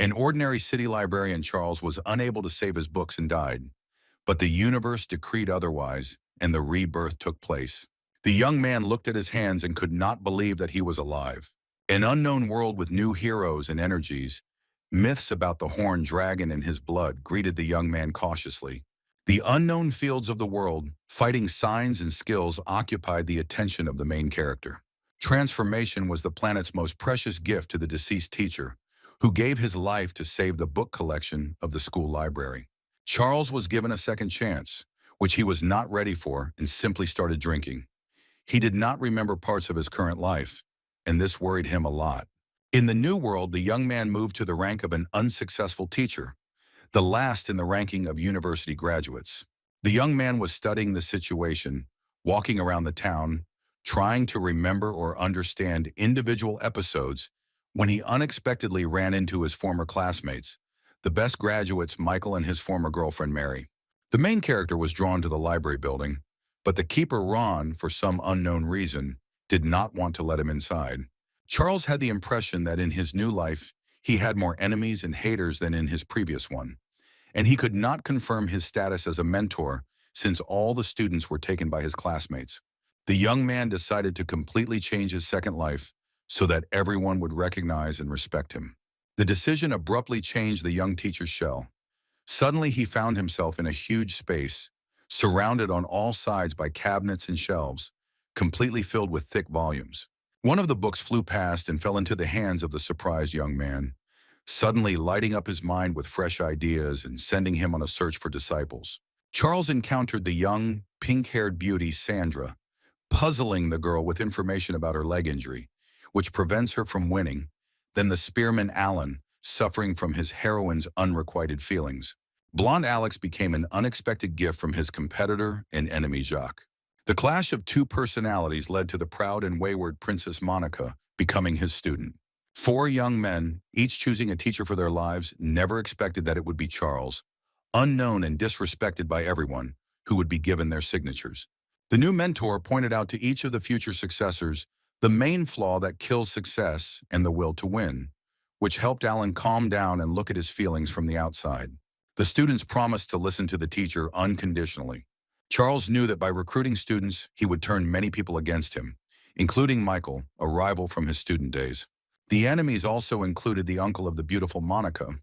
An ordinary city librarian, Charles was unable to save his books and died, but the universe decreed otherwise, and the rebirth took place. The young man looked at his hands and could not believe that he was alive. An unknown world with new heroes and energies, myths about the horned dragon and his blood greeted the young man cautiously. The unknown fields of the world, fighting signs and skills occupied the attention of the main character. Transformation was the planet's most precious gift to the deceased teacher, who gave his life to save the book collection of the school library. Charles was given a second chance, which he was not ready for, and simply started drinking. He did not remember parts of his current life, and this worried him a lot. In the new world, the young man moved to the rank of an unsuccessful teacher, the last in the ranking of university graduates. The young man was studying the situation, walking around the town, trying to remember or understand individual episodes when he unexpectedly ran into his former classmates, the best graduates, Michael and his former girlfriend, Mary. The main character was drawn to the library building, but the keeper, Ron, for some unknown reason, did not want to let him inside. Charles had the impression that in his new life, he had more enemies and haters than in his previous one, and he could not confirm his status as a mentor since all the students were taken by his classmates. The young man decided to completely change his second life so that everyone would recognize and respect him. The decision abruptly changed the young teacher's shell. Suddenly, he found himself in a huge space, surrounded on all sides by cabinets and shelves, completely filled with thick volumes. One of the books flew past and fell into the hands of the surprised young man, suddenly lighting up his mind with fresh ideas and sending him on a search for disciples. Charles encountered the young, pink-haired beauty Sandra, puzzling the girl with information about her leg injury, which prevents her from winning, then the spearman Alan, suffering from his heroine's unrequited feelings. Blonde Alex became an unexpected gift from his competitor and enemy Jacques. The clash of two personalities led to the proud and wayward Princess Monica becoming his student. Four young men, each choosing a teacher for their lives, never expected that it would be Charles, unknown and disrespected by everyone, who would be given their signatures. The new mentor pointed out to each of the future successors the main flaw that kills success and the will to win, which helped Alan calm down and look at his feelings from the outside. The students promised to listen to the teacher unconditionally. Charles knew that by recruiting students, he would turn many people against him, including Michael, a rival from his student days. The enemies also included the uncle of the beautiful Monica,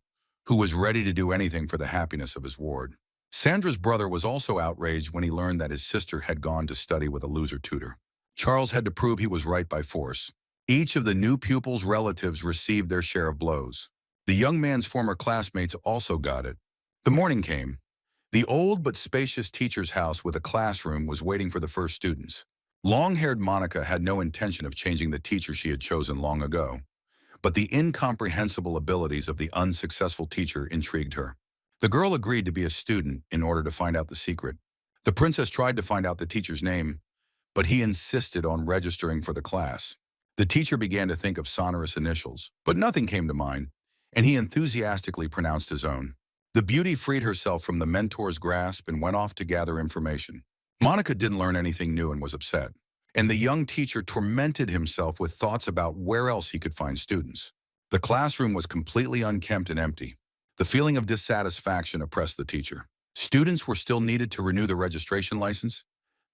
who was ready to do anything for the happiness of his ward. Sandra's brother was also outraged when he learned that his sister had gone to study with a loser tutor. Charles had to prove he was right by force. Each of the new pupils' relatives received their share of blows. The young man's former classmates also got it. The morning came. The old but spacious teacher's house with a classroom was waiting for the first students. Long-haired Monica had no intention of changing the teacher she had chosen long ago, but the incomprehensible abilities of the unsuccessful teacher intrigued her. The girl agreed to be a student in order to find out the secret. The princess tried to find out the teacher's name, but he insisted on registering for the class. The teacher began to think of sonorous initials, but nothing came to mind, and he enthusiastically pronounced his own. The beauty freed herself from the mentor's grasp and went off to gather information. Monica didn't learn anything new and was upset, and the young teacher tormented himself with thoughts about where else he could find students. The classroom was completely unkempt and empty. The feeling of dissatisfaction oppressed the teacher. Students were still needed to renew the registration license.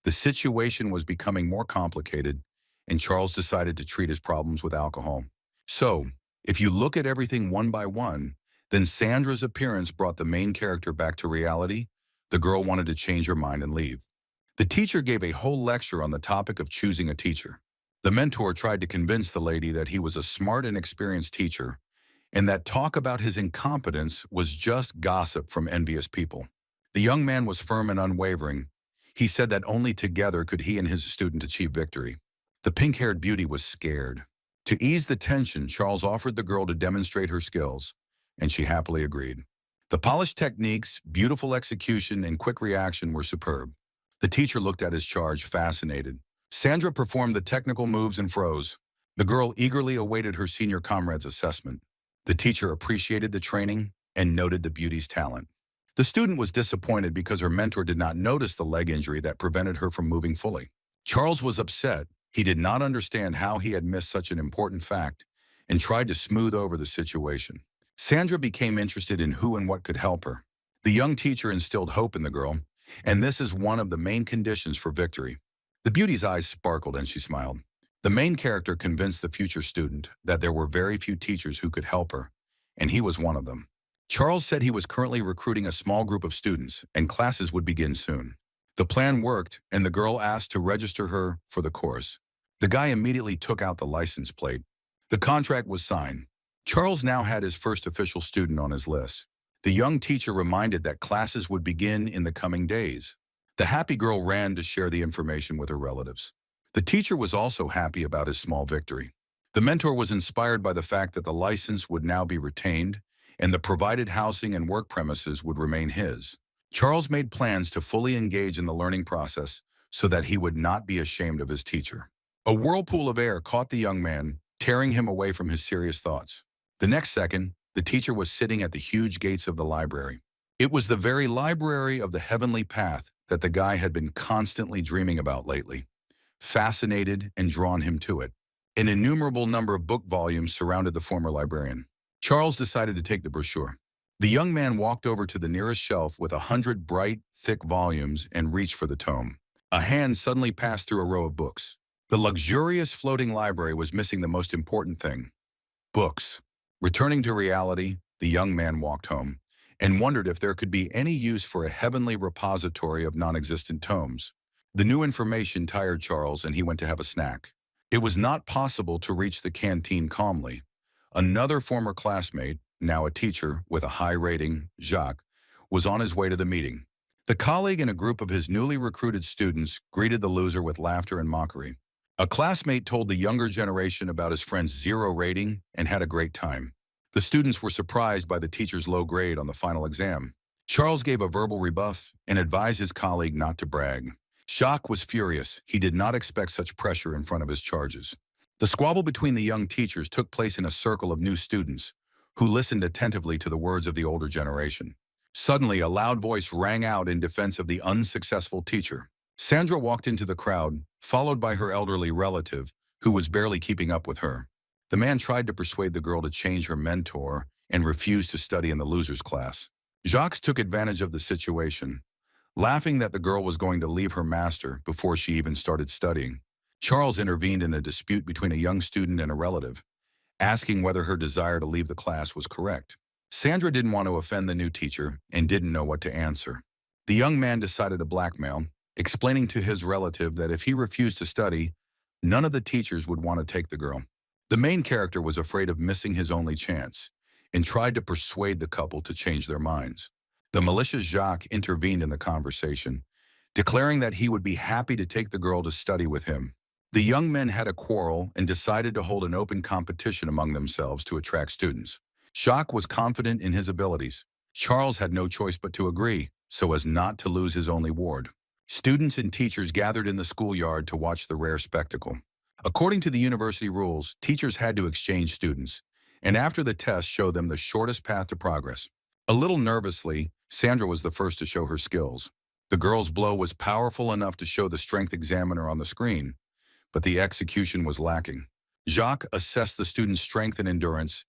The situation was becoming more complicated, and Charles decided to treat his problems with alcohol. So, if you look at everything one by one, then Sandra's appearance brought the main character back to reality. The girl wanted to change her mind and leave. The teacher gave a whole lecture on the topic of choosing a teacher. The mentor tried to convince the lady that he was a smart and experienced teacher, and that talk about his incompetence was just gossip from envious people. The young man was firm and unwavering. He said that only together could he and his student achieve victory. The pink-haired beauty was scared. To ease the tension, Charles offered the girl to demonstrate her skills, and she happily agreed. The polished techniques, beautiful execution, and quick reaction were superb. The teacher looked at his charge, fascinated. Sandra performed the technical moves and froze. The girl eagerly awaited her senior comrade's assessment. The teacher appreciated the training and noted the beauty's talent. The student was disappointed because her mentor did not notice the leg injury that prevented her from moving fully. Charles was upset. He did not understand how he had missed such an important fact and tried to smooth over the situation. Sandra became interested in who and what could help her. The young teacher instilled hope in the girl, and this is one of the main conditions for victory. The beauty's eyes sparkled and she smiled. The main character convinced the future student that there were very few teachers who could help her, and he was one of them. Charles said he was currently recruiting a small group of students, and classes would begin soon. The plan worked, and the girl asked to register her for the course. The guy immediately took out the license plate. The contract was signed. Charles now had his first official student on his list. The young teacher reminded that classes would begin in the coming days. The happy girl ran to share the information with her relatives. The teacher was also happy about his small victory. The mentor was inspired by the fact that the license would now be retained and the provided housing and work premises would remain his. Charles made plans to fully engage in the learning process so that he would not be ashamed of his teacher. A whirlpool of air caught the young man, tearing him away from his serious thoughts. The next second, the teacher was sitting at the huge gates of the library. It was the very library of the heavenly path that the guy had been constantly dreaming about lately. Fascinated and drawn him to it. An innumerable number of book volumes surrounded the former librarian. Charles decided to take the brochure. The young man walked over to the nearest shelf with 100 bright, thick volumes and reached for the tome. A hand suddenly passed through a row of books. The luxurious floating library was missing the most important thing: books. Returning to reality, the young man walked home and wondered if there could be any use for a heavenly repository of non-existent tomes. The new information tired Charles and he went to have a snack. It was not possible to reach the canteen calmly. Another former classmate, now a teacher with a high rating, Jacques, was on his way to the meeting. The colleague and a group of his newly recruited students greeted the loser with laughter and mockery. A classmate told the younger generation about his friend's 0 rating and had a great time. The students were surprised by the teacher's low grade on the final exam. Charles gave a verbal rebuff and advised his colleague not to brag. Jacques was furious. He did not expect such pressure in front of his charges. The squabble between the young teachers took place in a circle of new students who listened attentively to the words of the older generation. Suddenly, a loud voice rang out in defense of the unsuccessful teacher. Sandra walked into the crowd, followed by her elderly relative, who was barely keeping up with her. The man tried to persuade the girl to change her mentor and refused to study in the loser's class. Jacques took advantage of the situation, laughing that the girl was going to leave her master before she even started studying. Charles intervened in a dispute between a young student and a relative, asking whether her desire to leave the class was correct. Sandra didn't want to offend the new teacher and didn't know what to answer. The young man decided to blackmail, explaining to his relative that if he refused to study, none of the teachers would want to take the girl. The main character was afraid of missing his only chance and tried to persuade the couple to change their minds. The malicious Jacques intervened in the conversation, declaring that he would be happy to take the girl to study with him. The young men had a quarrel and decided to hold an open competition among themselves to attract students. Jacques was confident in his abilities. Charles had no choice but to agree, so as not to lose his only ward. Students and teachers gathered in the schoolyard to watch the rare spectacle. According to the university rules, teachers had to exchange students, and after the test show them the shortest path to progress. A little nervously, Sandra was the first to show her skills. The girl's blow was powerful enough to show the strength examiner on the screen, but the execution was lacking. Jacques assessed the student's strength and endurance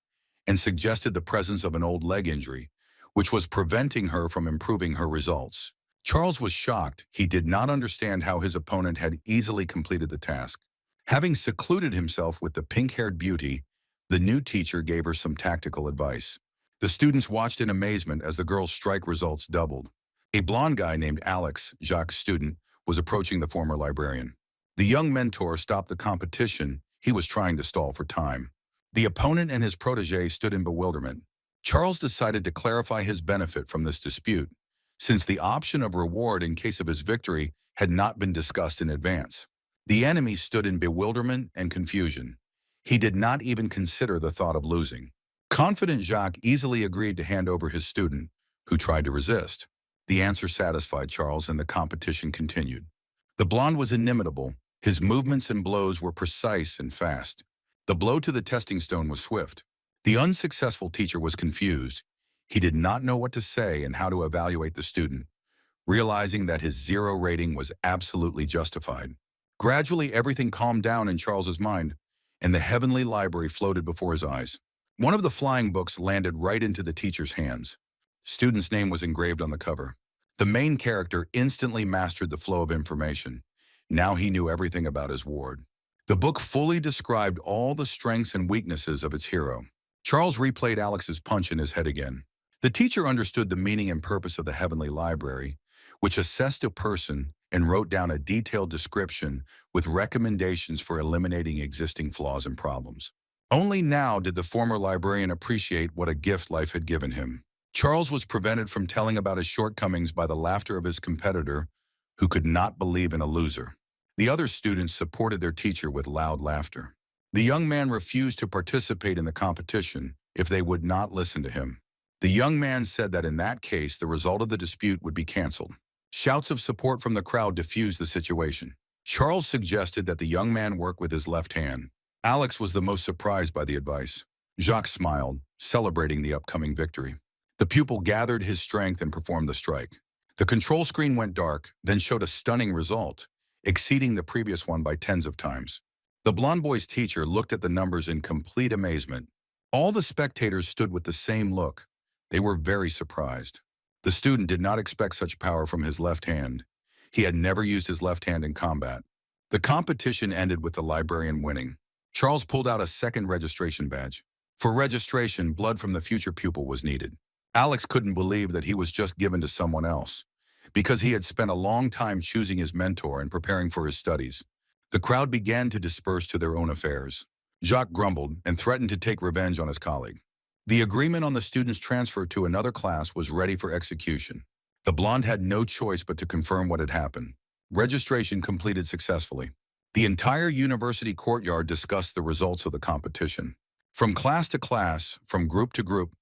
and suggested the presence of an old leg injury, which was preventing her from improving her results. Charles was shocked. He did not understand how his opponent had easily completed the task. Having secluded himself with the pink-haired beauty, the new teacher gave her some tactical advice. The students watched in amazement as the girl's strike results doubled. A blonde guy named Alex, Jacques' student, was approaching the former librarian. The young mentor stopped the competition. He was trying to stall for time. The opponent and his protege stood in bewilderment. Charles decided to clarify his benefit from this dispute, since the option of reward in case of his victory had not been discussed in advance. The enemy stood in bewilderment and confusion. He did not even consider the thought of losing. Confident Jacques easily agreed to hand over his student, who tried to resist. The answer satisfied Charles and the competition continued. The blonde was inimitable. His movements and blows were precise and fast. The blow to the testing stone was swift. The unsuccessful teacher was confused. He did not know what to say and how to evaluate the student, realizing that his 0 rating was absolutely justified. Gradually, everything calmed down in Charles's mind, and the heavenly library floated before his eyes. One of the flying books landed right into the teacher's hands. The student's name was engraved on the cover. The main character instantly mastered the flow of information. Now he knew everything about his ward. The book fully described all the strengths and weaknesses of its hero. Charles replayed Alex's punch in his head again. The teacher understood the meaning and purpose of the Heavenly Library, which assessed a person and wrote down a detailed description with recommendations for eliminating existing flaws and problems. Only now did the former librarian appreciate what a gift life had given him. Charles was prevented from telling about his shortcomings by the laughter of his competitor, who could not believe in a loser. The other students supported their teacher with loud laughter. The young man refused to participate in the competition if they would not listen to him. The young man said that in that case, the result of the dispute would be canceled. Shouts of support from the crowd diffused the situation. Charles suggested that the young man work with his left hand. Alex was the most surprised by the advice. Jacques smiled, celebrating the upcoming victory. The pupil gathered his strength and performed the strike. The control screen went dark, then showed a stunning result, exceeding the previous one by tens of times. The blond boy's teacher looked at the numbers in complete amazement. All the spectators stood with the same look. They were very surprised. The student did not expect such power from his left hand. He had never used his left hand in combat. The competition ended with the librarian winning. Charles pulled out a second registration badge. For registration, blood from the future pupil was needed. Alex couldn't believe that he was just given to someone else, because he had spent a long time choosing his mentor and preparing for his studies. The crowd began to disperse to their own affairs. Jacques grumbled and threatened to take revenge on his colleague. The agreement on the student's transfer to another class was ready for execution. The blonde had no choice but to confirm what had happened. Registration completed successfully. The entire university courtyard discussed the results of the competition. From class to class, from group to group,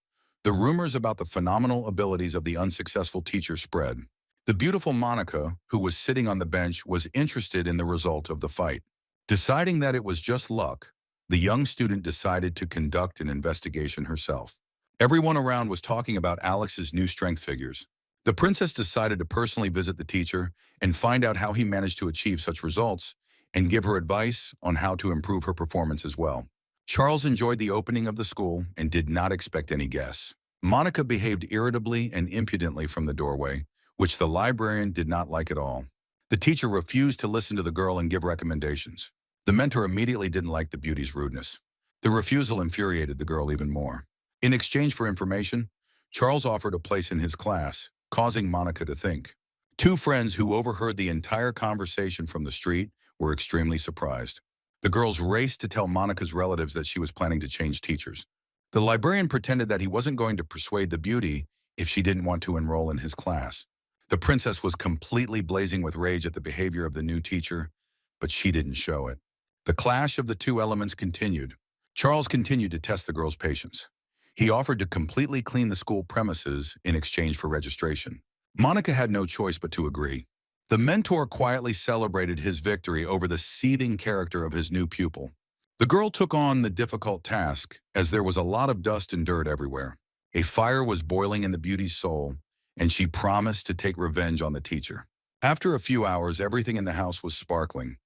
the rumors about the phenomenal abilities of the unsuccessful teacher spread. The beautiful Monica, who was sitting on the bench, was interested in the result of the fight. Deciding that it was just luck, the young student decided to conduct an investigation herself. Everyone around was talking about Alex's new strength figures. The princess decided to personally visit the teacher and find out how he managed to achieve such results and give her advice on how to improve her performance as well. Charles enjoyed the opening of the school and did not expect any guests. Monica behaved irritably and impudently from the doorway, which the librarian did not like at all. The teacher refused to listen to the girl and give recommendations. The mentor immediately didn't like the beauty's rudeness. The refusal infuriated the girl even more. In exchange for information, Charles offered a place in his class, causing Monica to think. Two friends who overheard the entire conversation from the street were extremely surprised. The girls raced to tell Monica's relatives that she was planning to change teachers. The librarian pretended that he wasn't going to persuade the beauty if she didn't want to enroll in his class. The princess was completely blazing with rage at the behavior of the new teacher, but she didn't show it. The clash of the two elements continued. Charles continued to test the girl's patience. He offered to completely clean the school premises in exchange for registration. Monica had no choice but to agree. The mentor quietly celebrated his victory over the seething character of his new pupil. The girl took on the difficult task, as there was a lot of dust and dirt everywhere. A fire was boiling in the beauty's soul, and she promised to take revenge on the teacher. After a few hours, everything in the house was sparkling.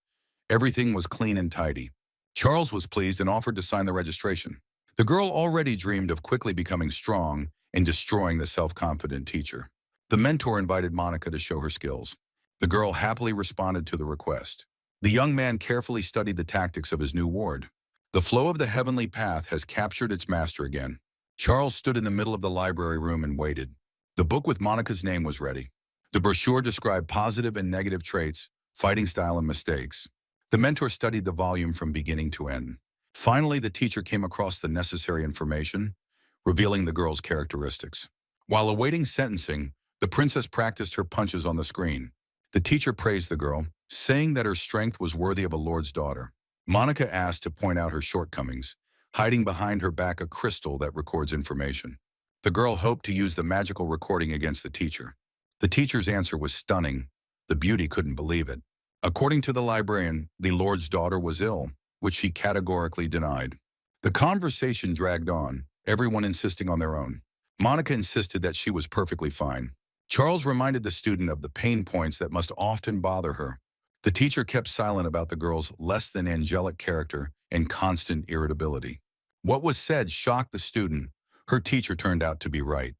Everything was clean and tidy. Charles was pleased and offered to sign the registration. The girl already dreamed of quickly becoming strong and destroying the self-confident teacher. The mentor invited Monica to show her skills. The girl happily responded to the request. The young man carefully studied the tactics of his new ward. The flow of the heavenly path has captured its master again. Charles stood in the middle of the library room and waited. The book with Monica's name was ready. The brochure described positive and negative traits, fighting style, and mistakes. The mentor studied the volume from beginning to end. Finally, the teacher came across the necessary information, revealing the girl's characteristics. While awaiting sentencing, the princess practiced her punches on the screen. The teacher praised the girl, saying that her strength was worthy of a lord's daughter. Monica asked to point out her shortcomings, hiding behind her back a crystal that records information. The girl hoped to use the magical recording against the teacher. The teacher's answer was stunning. The beauty couldn't believe it. According to the librarian, the lord's daughter was ill, which she categorically denied. The conversation dragged on, everyone insisting on their own. Monica insisted that she was perfectly fine. Charles reminded the student of the pain points that must often bother her. The teacher kept silent about the girl's less than angelic character and constant irritability. What was said shocked the student. Her teacher turned out to be right.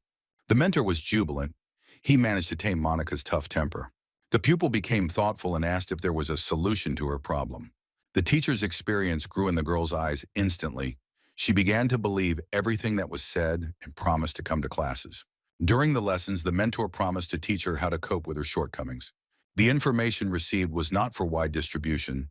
The mentor was jubilant. He managed to tame Monica's tough temper. The pupil became thoughtful and asked if there was a solution to her problem. The teacher's experience grew in the girl's eyes instantly. She began to believe everything that was said and promised to come to classes. During the lessons, the mentor promised to teach her how to cope with her shortcomings. The information received was not for wide distribution,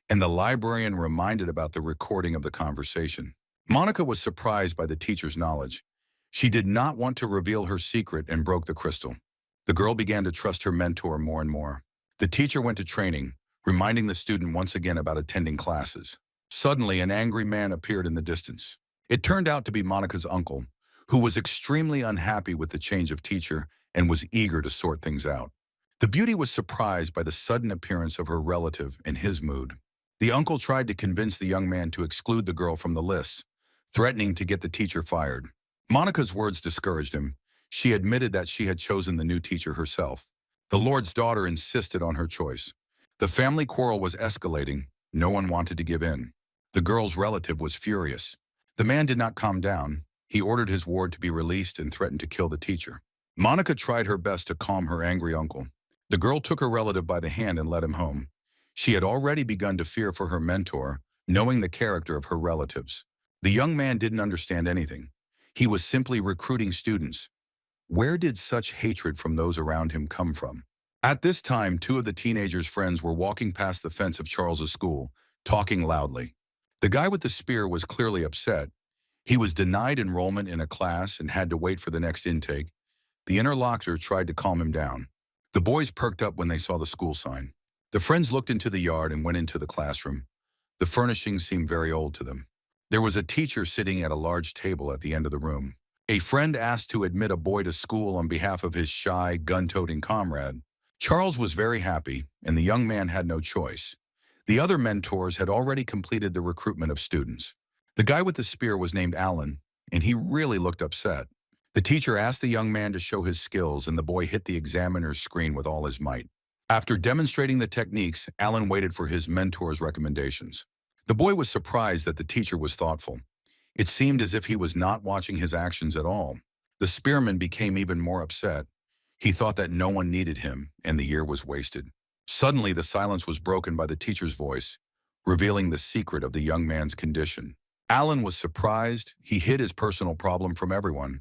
and the librarian reminded about the recording of the conversation. Monica was surprised by the teacher's knowledge. She did not want to reveal her secret and broke the crystal. The girl began to trust her mentor more and more. The teacher went to training, reminding the student once again about attending classes. Suddenly, an angry man appeared in the distance. It turned out to be Monica's uncle, who was extremely unhappy with the change of teacher and was eager to sort things out. The beauty was surprised by the sudden appearance of her relative and his mood. The uncle tried to convince the young man to exclude the girl from the list, threatening to get the teacher fired. Monica's words discouraged him. She admitted that she had chosen the new teacher herself. The Lord's daughter insisted on her choice. The family quarrel was escalating. No one wanted to give in. The girl's relative was furious. The man did not calm down. He ordered his ward to be released and threatened to kill the teacher. Monica tried her best to calm her angry uncle. The girl took her relative by the hand and led him home. She had already begun to fear for her mentor, knowing the character of her relatives. The young man didn't understand anything. He was simply recruiting students. Where did such hatred from those around him come from? At this time, two of the teenager's friends were walking past the fence of Charles's school, talking loudly. The guy with the spear was clearly upset. He was denied enrollment in a class and had to wait for the next intake. The interlocutor tried to calm him down. The boys perked up when they saw the school sign. The friends looked into the yard and went into the classroom. The furnishings seemed very old to them. There was a teacher sitting at a large table at the end of the room. A friend asked to admit a boy to school on behalf of his shy, gun-toting comrade. Charles was very happy, and the young man had no choice. The other mentors had already completed the recruitment of students. The guy with the spear was named Alan, and he really looked upset. The teacher asked the young man to show his skills, and the boy hit the examiner's screen with all his might. After demonstrating the techniques, Alan waited for his mentor's recommendations. The boy was surprised that the teacher was thoughtful. It seemed as if he was not watching his actions at all. The spearman became even more upset. He thought that no one needed him, and the year was wasted. Suddenly, the silence was broken by the teacher's voice, revealing the secret of the young man's condition. Alan was surprised. He hid his personal problem from everyone.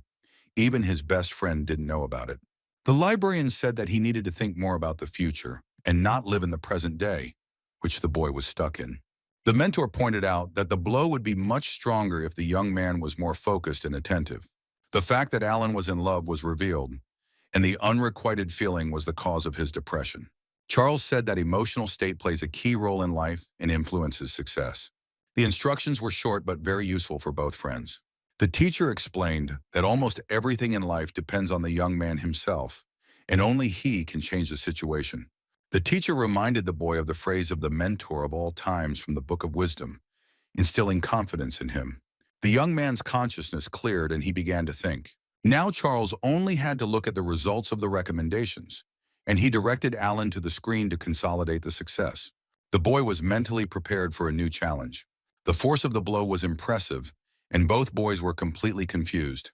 Even his best friend didn't know about it. The librarian said that he needed to think more about the future and not live in the present day, which the boy was stuck in. The mentor pointed out that the blow would be much stronger if the young man was more focused and attentive. The fact that Alan was in love was revealed, and the unrequited feeling was the cause of his depression. Charles said that emotional state plays a key role in life and influences success. The instructions were short but very useful for both friends. The teacher explained that almost everything in life depends on the young man himself, and only he can change the situation. The teacher reminded the boy of the phrase of the mentor of all times from the Book of Wisdom, instilling confidence in him. The young man's consciousness cleared and he began to think. Now Charles only had to look at the results of the recommendations, and he directed Alan to the screen to consolidate the success. The boy was mentally prepared for a new challenge. The force of the blow was impressive, and both boys were completely confused.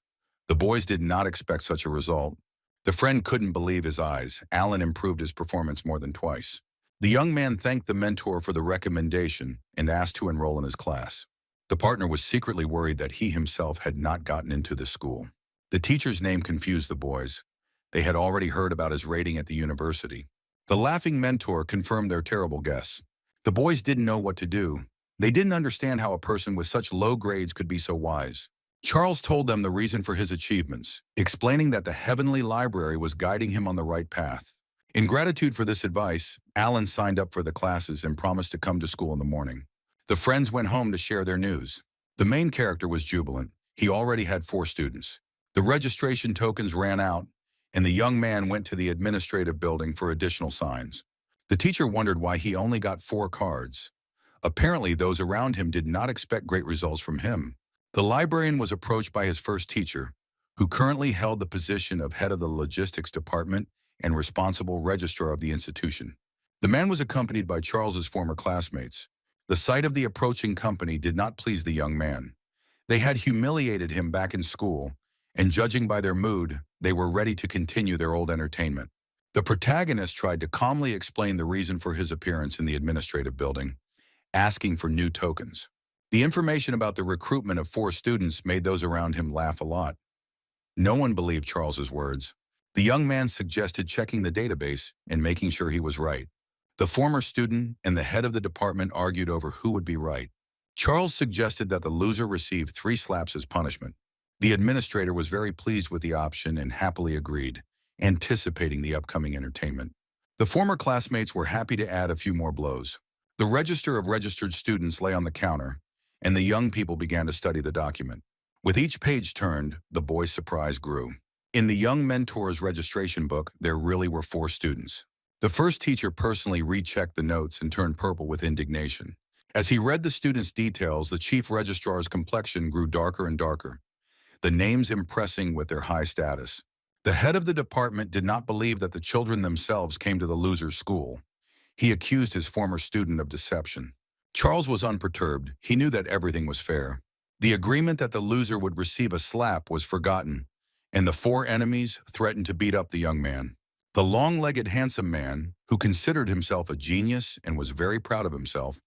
The boys did not expect such a result. The friend couldn't believe his eyes. Alan improved his performance more than twice. The young man thanked the mentor for the recommendation and asked to enroll in his class. The partner was secretly worried that he himself had not gotten into the school. The teacher's name confused the boys. They had already heard about his rating at the university. The laughing mentor confirmed their terrible guess. The boys didn't know what to do. They didn't understand how a person with such low grades could be so wise. Charles told them the reason for his achievements, explaining that the heavenly library was guiding him on the right path. In gratitude for this advice, Alan signed up for the classes and promised to come to school in the morning. The friends went home to share their news. The main character was jubilant. He already had 4 students. The registration tokens ran out, and the young man went to the administrative building for additional signs. The teacher wondered why he only got 4 cards. Apparently, those around him did not expect great results from him. The librarian was approached by his first teacher, who currently held the position of head of the logistics department and responsible registrar of the institution. The man was accompanied by Charles's former classmates. The sight of the approaching company did not please the young man. They had humiliated him back in school, and judging by their mood, they were ready to continue their old entertainment. The protagonist tried to calmly explain the reason for his appearance in the administrative building, asking for new tokens. The information about the recruitment of 4 students made those around him laugh a lot. No one believed Charles's words. The young man suggested checking the database and making sure he was right. The former student and the head of the department argued over who would be right. Charles suggested that the loser receive 3 slaps as punishment. The administrator was very pleased with the option and happily agreed, anticipating the upcoming entertainment. The former classmates were happy to add a few more blows. The register of registered students lay on the counter, and the young people began to study the document. With each page turned, the boy's surprise grew. In the young mentor's registration book, there really were 4 students. The first teacher personally rechecked the notes and turned purple with indignation. As he read the students' details, the chief registrar's complexion grew darker and darker, the names impressing with their high status. The head of the department did not believe that the children themselves came to the loser's school. He accused his former student of deception. Charles was unperturbed. He knew that everything was fair. The agreement that the loser would receive a slap was forgotten, and the 4 enemies threatened to beat up the young man. The long-legged handsome man, who considered himself a genius and was very proud of himself,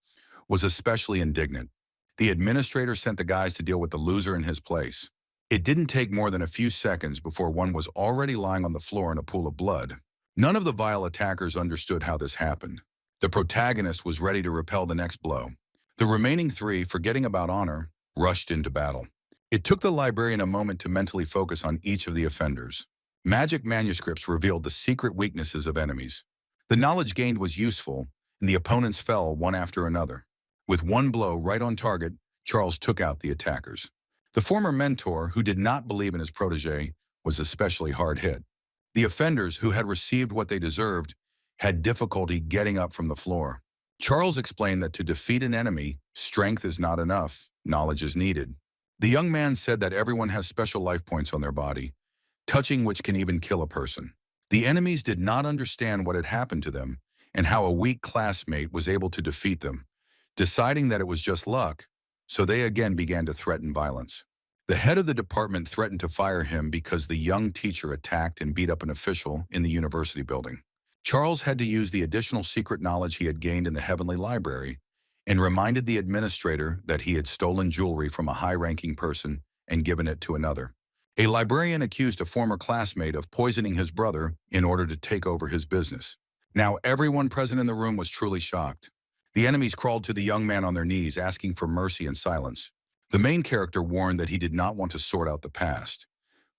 was especially indignant. The administrator sent the guys to deal with the loser in his place. It didn't take more than a few seconds before one was already lying on the floor in a pool of blood. None of the vile attackers understood how this happened. The protagonist was ready to repel the next blow. The remaining 3, forgetting about honor, rushed into battle. It took the librarian a moment to mentally focus on each of the offenders. Magic manuscripts revealed the secret weaknesses of enemies. The knowledge gained was useful, and the opponents fell one after another. With one blow right on target, Charles took out the attackers. The former mentor, who did not believe in his protege, was especially hard hit. The offenders, who had received what they deserved, had difficulty getting up from the floor. Charles explained that to defeat an enemy, strength is not enough, knowledge is needed. The young man said that everyone has special life points on their body, touching which can even kill a person. The enemies did not understand what had happened to them and how a weak classmate was able to defeat them, deciding that it was just luck, so they again began to threaten violence. The head of the department threatened to fire him because the young teacher attacked and beat up an official in the university building. Charles had to use the additional secret knowledge he had gained in the Heavenly Library and reminded the administrator that he had stolen jewelry from a high-ranking person and given it to another. A librarian accused a former classmate of poisoning his brother in order to take over his business. Now everyone present in the room was truly shocked. The enemies crawled to the young man on their knees, asking for mercy and silence. The main character warned that he did not want to sort out the past,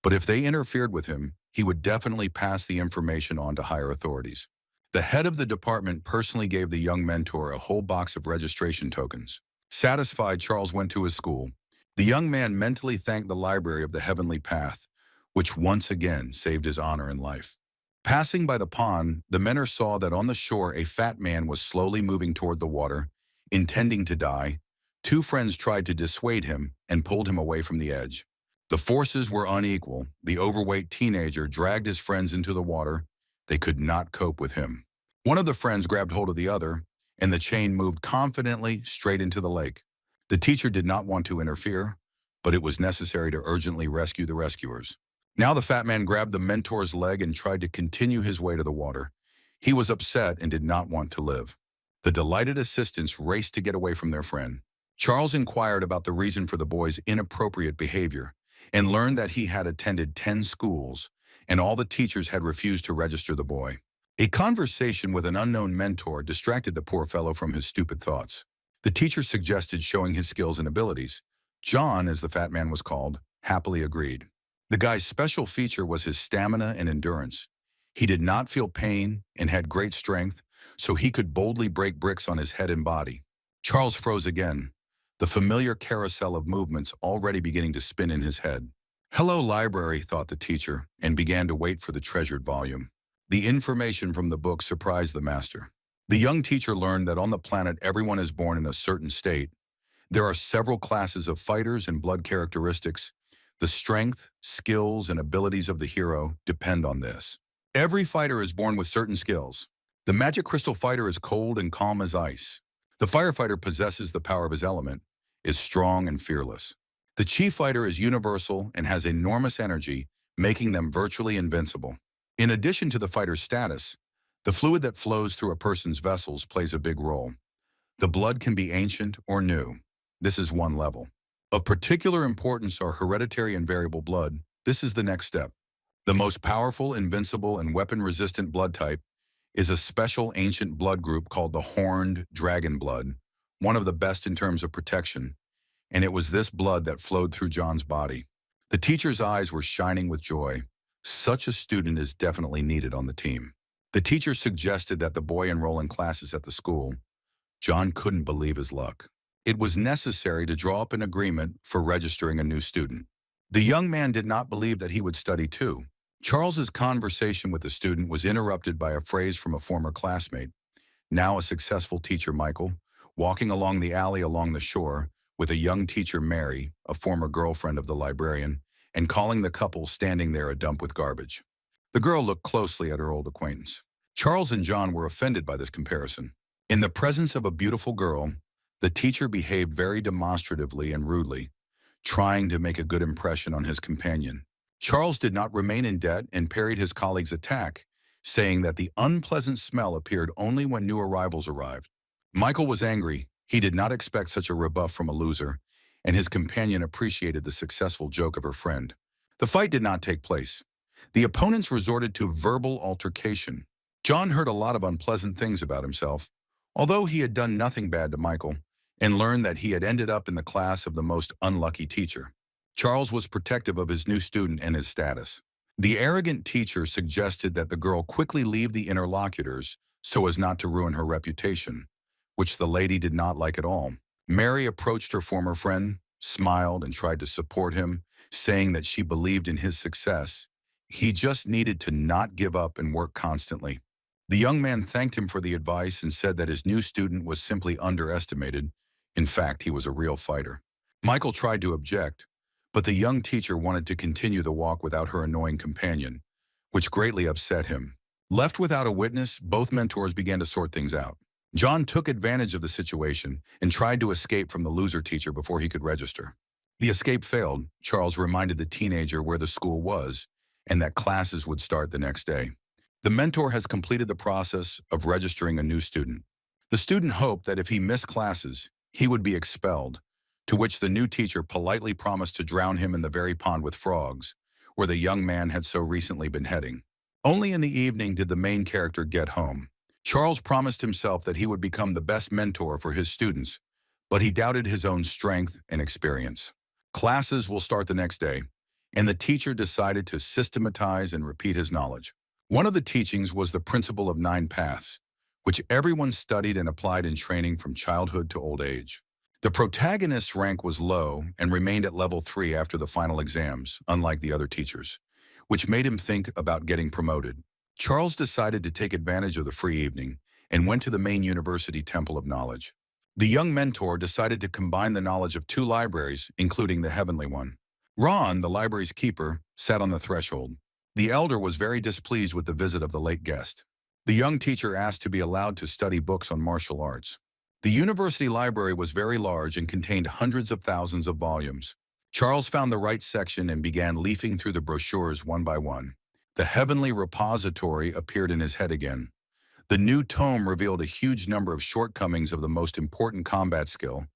but if they interfered with him, he would definitely pass the information on to higher authorities. The head of the department personally gave the young mentor a whole box of registration tokens. Satisfied, Charles went to his school. The young man mentally thanked the library of the Heavenly Path, which once again saved his honor in life. Passing by the pond, the mentor saw that on the shore a fat man was slowly moving toward the water, intending to die. 2 friends tried to dissuade him and pulled him away from the edge. The forces were unequal. The overweight teenager dragged his friends into the water. They could not cope with him. One of the friends grabbed hold of the other, and the chain moved confidently straight into the lake. The teacher did not want to interfere, but it was necessary to urgently rescue the rescuers. Now the fat man grabbed the mentor's leg and tried to continue his way to the water. He was upset and did not want to live. The delighted assistants raced to get away from their friend. Charles inquired about the reason for the boy's inappropriate behavior and learned that he had attended 10 schools and all the teachers had refused to register the boy. A conversation with an unknown mentor distracted the poor fellow from his stupid thoughts. The teacher suggested showing his skills and abilities. John, as the fat man was called, happily agreed. The guy's special feature was his stamina and endurance. He did not feel pain and had great strength, so he could boldly break bricks on his head and body. Charles froze again, the familiar carousel of movements already beginning to spin in his head. "Hello, library," thought the teacher, and began to wait for the treasured volume. The information from the book surprised the master. The young teacher learned that on the planet everyone is born in a certain state. There are several classes of fighters and blood characteristics. The strength, skills, and abilities of the hero depend on this. Every fighter is born with certain skills. The magic crystal fighter is cold and calm as ice. The firefighter possesses the power of his element, is strong and fearless. The chi fighter is universal and has enormous energy, making them virtually invincible. In addition to the fighter's status, the fluid that flows through a person's vessels plays a big role. The blood can be ancient or new. This is one level. Of particular importance are hereditary and variable blood. This is the next step. The most powerful, invincible, and weapon-resistant blood type is a special ancient blood group called the Horned Dragon Blood, one of the best in terms of protection, and it was this blood that flowed through John's body. The teacher's eyes were shining with joy. Such a student is definitely needed on the team. The teacher suggested that the boy enroll in classes at the school. John couldn't believe his luck. It was necessary to draw up an agreement for registering a new student. The young man did not believe that he would study too. Charles's conversation with the student was interrupted by a phrase from a former classmate, now a successful teacher Michael, walking along the alley along the shore with a young teacher Mary, a former girlfriend of the librarian, and calling the couple standing there a dump with garbage. The girl looked closely at her old acquaintance. Charles and John were offended by this comparison. In the presence of a beautiful girl, the teacher behaved very demonstratively and rudely, trying to make a good impression on his companion. Charles did not remain in debt and parried his colleague's attack, saying that the unpleasant smell appeared only when new arrivals arrived. Michael was angry. He did not expect such a rebuff from a loser, and his companion appreciated the successful joke of her friend. The fight did not take place. The opponents resorted to verbal altercation. John heard a lot of unpleasant things about himself, although he had done nothing bad to Michael, and learned that he had ended up in the class of the most unlucky teacher. Charles was protective of his new student and his status. The arrogant teacher suggested that the girl quickly leave the interlocutors so as not to ruin her reputation, which the lady did not like at all. Mary approached her former friend, smiled, and tried to support him, saying that she believed in his success. He just needed to not give up and work constantly. The young man thanked him for the advice and said that his new student was simply underestimated. In fact, he was a real fighter. Michael tried to object, but the young teacher wanted to continue the walk without her annoying companion, which greatly upset him. Left without a witness, both mentors began to sort things out. John took advantage of the situation and tried to escape from the loser teacher before he could register. The escape failed. Charles reminded the teenager where the school was and that classes would start the next day. The mentor has completed the process of registering a new student. The student hoped that if he missed classes, he would be expelled, to which the new teacher politely promised to drown him in the very pond with frogs, where the young man had so recently been heading. Only in the evening did the main character get home. Charles promised himself that he would become the best mentor for his students, but he doubted his own strength and experience. Classes will start the next day, and the teacher decided to systematize and repeat his knowledge. One of the teachings was the principle of 9 paths, which everyone studied and applied in training from childhood to old age. The protagonist's rank was low and remained at level 3 after the final exams, unlike the other teachers, which made him think about getting promoted. Charles decided to take advantage of the free evening and went to the main university temple of knowledge. The young mentor decided to combine the knowledge of 2 libraries, including the heavenly one. Ron, the library's keeper, sat on the threshold. The elder was very displeased with the visit of the late guest. The young teacher asked to be allowed to study books on martial arts. The university library was very large and contained hundreds of thousands of volumes. Charles found the right section and began leafing through the brochures one by one. The heavenly repository appeared in his head again. The new tome revealed a huge number of shortcomings of the most important combat skill.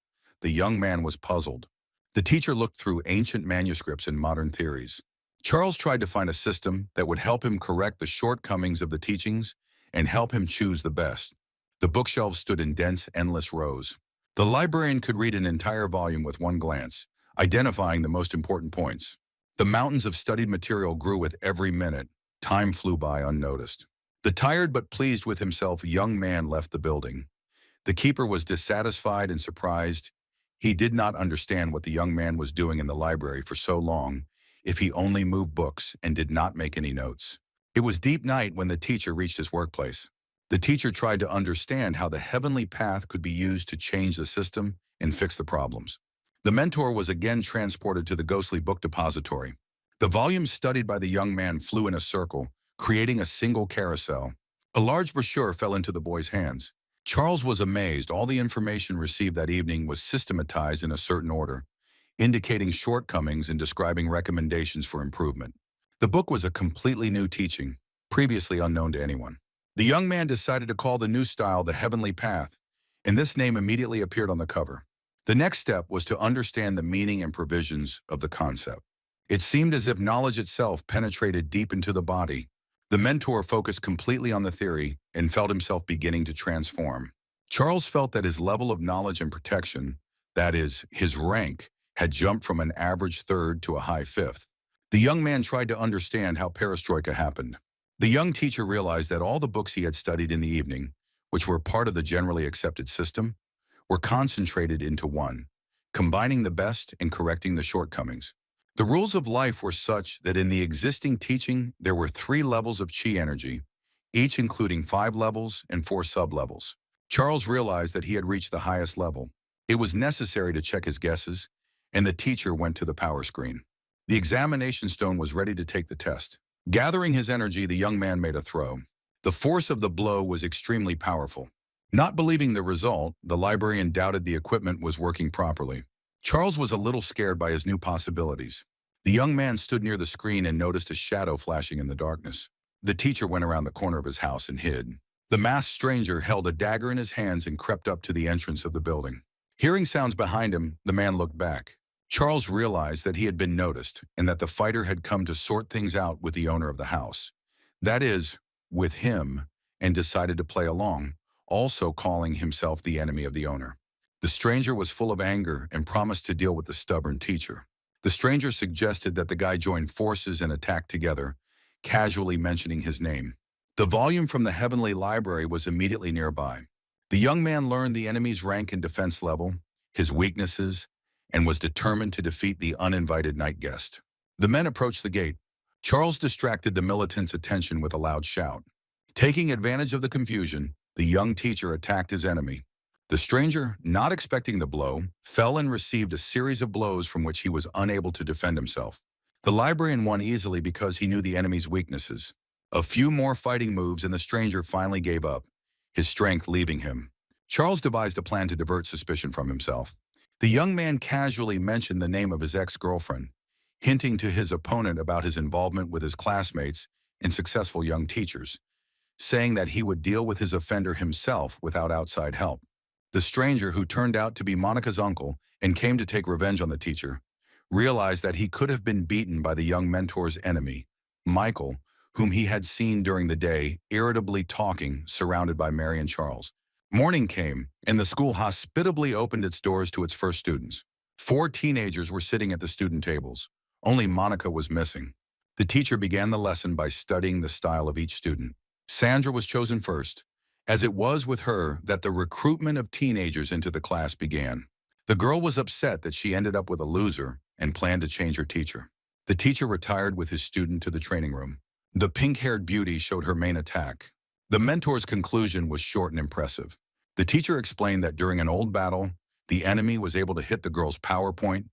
The young man was puzzled. The teacher looked through ancient manuscripts and modern theories. Charles tried to find a system that would help him correct the shortcomings of the teachings and help him choose the best. The bookshelves stood in dense, endless rows. The librarian could read an entire volume with one glance, identifying the most important points. The mountains of studied material grew with every minute. Time flew by unnoticed. The tired but pleased with himself young man left the building. The keeper was dissatisfied and surprised. He did not understand what the young man was doing in the library for so long, if he only moved books and did not make any notes. It was deep night when the teacher reached his workplace. The teacher tried to understand how the heavenly path could be used to change the system and fix the problems. The mentor was again transported to the ghostly book depository. The volumes studied by the young man flew in a circle, creating a single carousel. A large brochure fell into the boy's hands. Charles was amazed. All the information received that evening was systematized in a certain order. indicating shortcomings and describing recommendations for improvement. The book was a completely new teaching, previously unknown to anyone. The young man decided to call the new style the Heavenly Path, and this name immediately appeared on the cover. The next step was to understand the meaning and provisions of the concept. It seemed as if knowledge itself penetrated deep into the body. The mentor focused completely on the theory and felt himself beginning to transform. Charles felt that his level of knowledge and protection, that is, his rank, had jumped from an average third to a high fifth. The young man tried to understand how perestroika happened. The young teacher realized that all the books he had studied in the evening, which were part of the generally accepted system, were concentrated into one, combining the best and correcting the shortcomings. The rules of life were such that in the existing teaching there were 3 levels of chi energy, each including 5 levels and 4 sub-levels. Charles realized that he had reached the highest level. It was necessary to check his guesses, and the teacher went to the power screen. The examination stone was ready to take the test. Gathering his energy, the young man made a throw. The force of the blow was extremely powerful. Not believing the result, the librarian doubted the equipment was working properly. Charles was a little scared by his new possibilities. The young man stood near the screen and noticed a shadow flashing in the darkness. The teacher went around the corner of his house and hid. The masked stranger held a dagger in his hands and crept up to the entrance of the building. Hearing sounds behind him, the man looked back. Charles realized that he had been noticed and that the fighter had come to sort things out with the owner of the house. That is, with him, and decided to play along, also calling himself the enemy of the owner. The stranger was full of anger and promised to deal with the stubborn teacher. The stranger suggested that the guy join forces and attack together, casually mentioning his name. The volume from the Heavenly Library was immediately nearby. The young man learned the enemy's rank and defense level, his weaknesses, and was determined to defeat the uninvited night guest. The men approached the gate. Charles distracted the militant's attention with a loud shout. Taking advantage of the confusion, the young teacher attacked his enemy. The stranger, not expecting the blow, fell and received a series of blows from which he was unable to defend himself. The librarian won easily because he knew the enemy's weaknesses. A few more fighting moves and the stranger finally gave up, his strength leaving him. Charles devised a plan to divert suspicion from himself. The young man casually mentioned the name of his ex-girlfriend, hinting to his opponent about his involvement with his classmates and successful young teachers, saying that he would deal with his offender himself without outside help. The stranger, who turned out to be Monica's uncle and came to take revenge on the teacher, realized that he could have been beaten by the young mentor's enemy, Michael, whom he had seen during the day, irritably talking, surrounded by Mary and Charles. Morning came, and the school hospitably opened its doors to its first students. 4 teenagers were sitting at the student tables. Only Monica was missing. The teacher began the lesson by studying the style of each student. Sandra was chosen first, as it was with her that the recruitment of teenagers into the class began. The girl was upset that she ended up with a loser and planned to change her teacher. The teacher retired with his student to the training room. The pink-haired beauty showed her main attack. The mentor's conclusion was short and impressive. The teacher explained that during an old battle, the enemy was able to hit the girl's power point,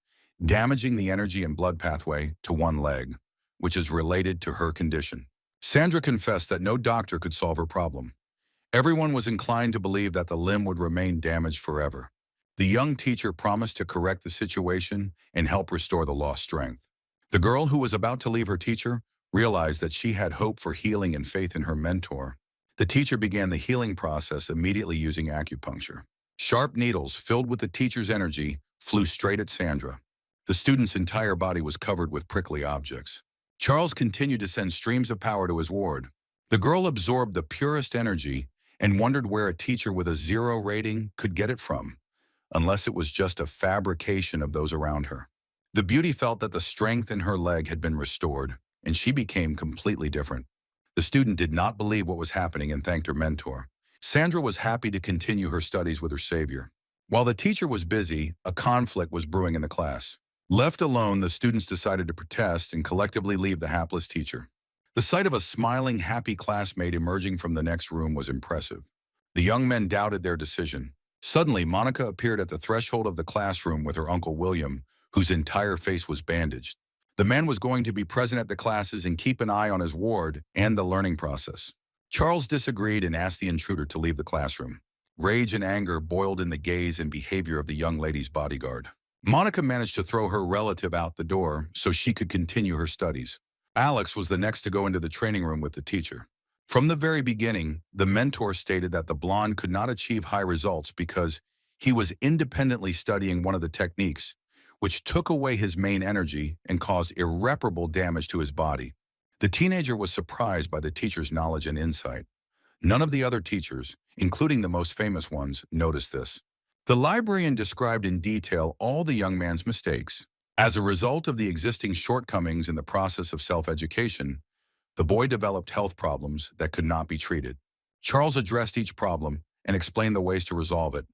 damaging the energy and blood pathway to one leg, which is related to her condition. Sandra confessed that no doctor could solve her problem. Everyone was inclined to believe that the limb would remain damaged forever. The young teacher promised to correct the situation and help restore the lost strength. The girl, who was about to leave her teacher, realized that she had hope for healing and faith in her mentor. The teacher began the healing process immediately using acupuncture. Sharp needles filled with the teacher's energy flew straight at Sandra. The student's entire body was covered with prickly objects. Charles continued to send streams of power to his ward. The girl absorbed the purest energy and wondered where a teacher with a 0 rating could get it from, unless it was just a fabrication of those around her. The beauty felt that the strength in her leg had been restored, and she became completely different. The student did not believe what was happening and thanked her mentor. Sandra was happy to continue her studies with her savior. While the teacher was busy, a conflict was brewing in the class. Left alone, the students decided to protest and collectively leave the hapless teacher. The sight of a smiling, happy classmate emerging from the next room was impressive. The young men doubted their decision. Suddenly, Monica appeared at the threshold of the classroom with her Uncle William, whose entire face was bandaged. The man was going to be present at the classes and keep an eye on his ward and the learning process. Charles disagreed and asked the intruder to leave the classroom. Rage and anger boiled in the gaze and behavior of the young lady's bodyguard. Monica managed to throw her relative out the door so she could continue her studies. Alex was the next to go into the training room with the teacher. From the very beginning, the mentor stated that the blonde could not achieve high results because he was independently studying one of the techniques, which took away his main energy and caused irreparable damage to his body. The teenager was surprised by the teacher's knowledge and insight. None of the other teachers, including the most famous ones, noticed this. The librarian described in detail all the young man's mistakes. As a result of the existing shortcomings in the process of self-education, the boy developed health problems that could not be treated. Charles addressed each problem and explained the ways to resolve it,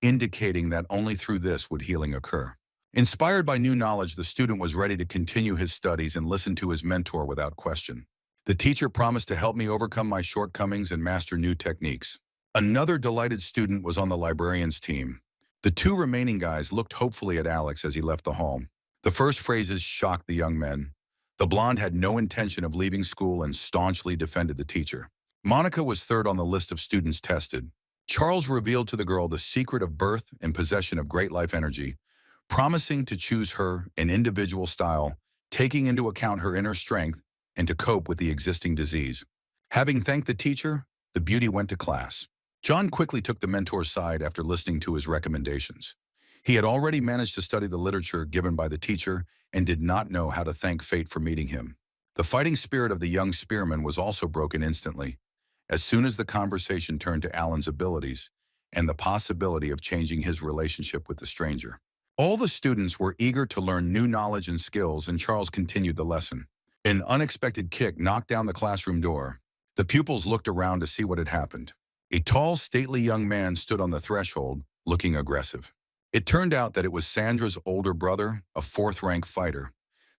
indicating that only through this would healing occur. Inspired by new knowledge, the student was ready to continue his studies and listen to his mentor without question. The teacher promised to help me overcome my shortcomings and master new techniques. Another delighted student was on the librarian's team. The two remaining guys looked hopefully at Alex as he left the hall. The first phrases shocked the young men. The blonde had no intention of leaving school and staunchly defended the teacher. Monica was third on the list of students tested. Charles revealed to the girl the secret of birth and possession of great life energy, promising to choose her an individual style, taking into account her inner strength and to cope with the existing disease. Having thanked the teacher, the beauty went to class. John quickly took the mentor's side after listening to his recommendations. He had already managed to study the literature given by the teacher and did not know how to thank fate for meeting him. The fighting spirit of the young spearman was also broken instantly, as soon as the conversation turned to Alan's abilities and the possibility of changing his relationship with the stranger. All the students were eager to learn new knowledge and skills, and Charles continued the lesson. An unexpected kick knocked down the classroom door. The pupils looked around to see what had happened. A tall, stately young man stood on the threshold, looking aggressive. It turned out that it was Sandra's older brother, a fourth-rank fighter.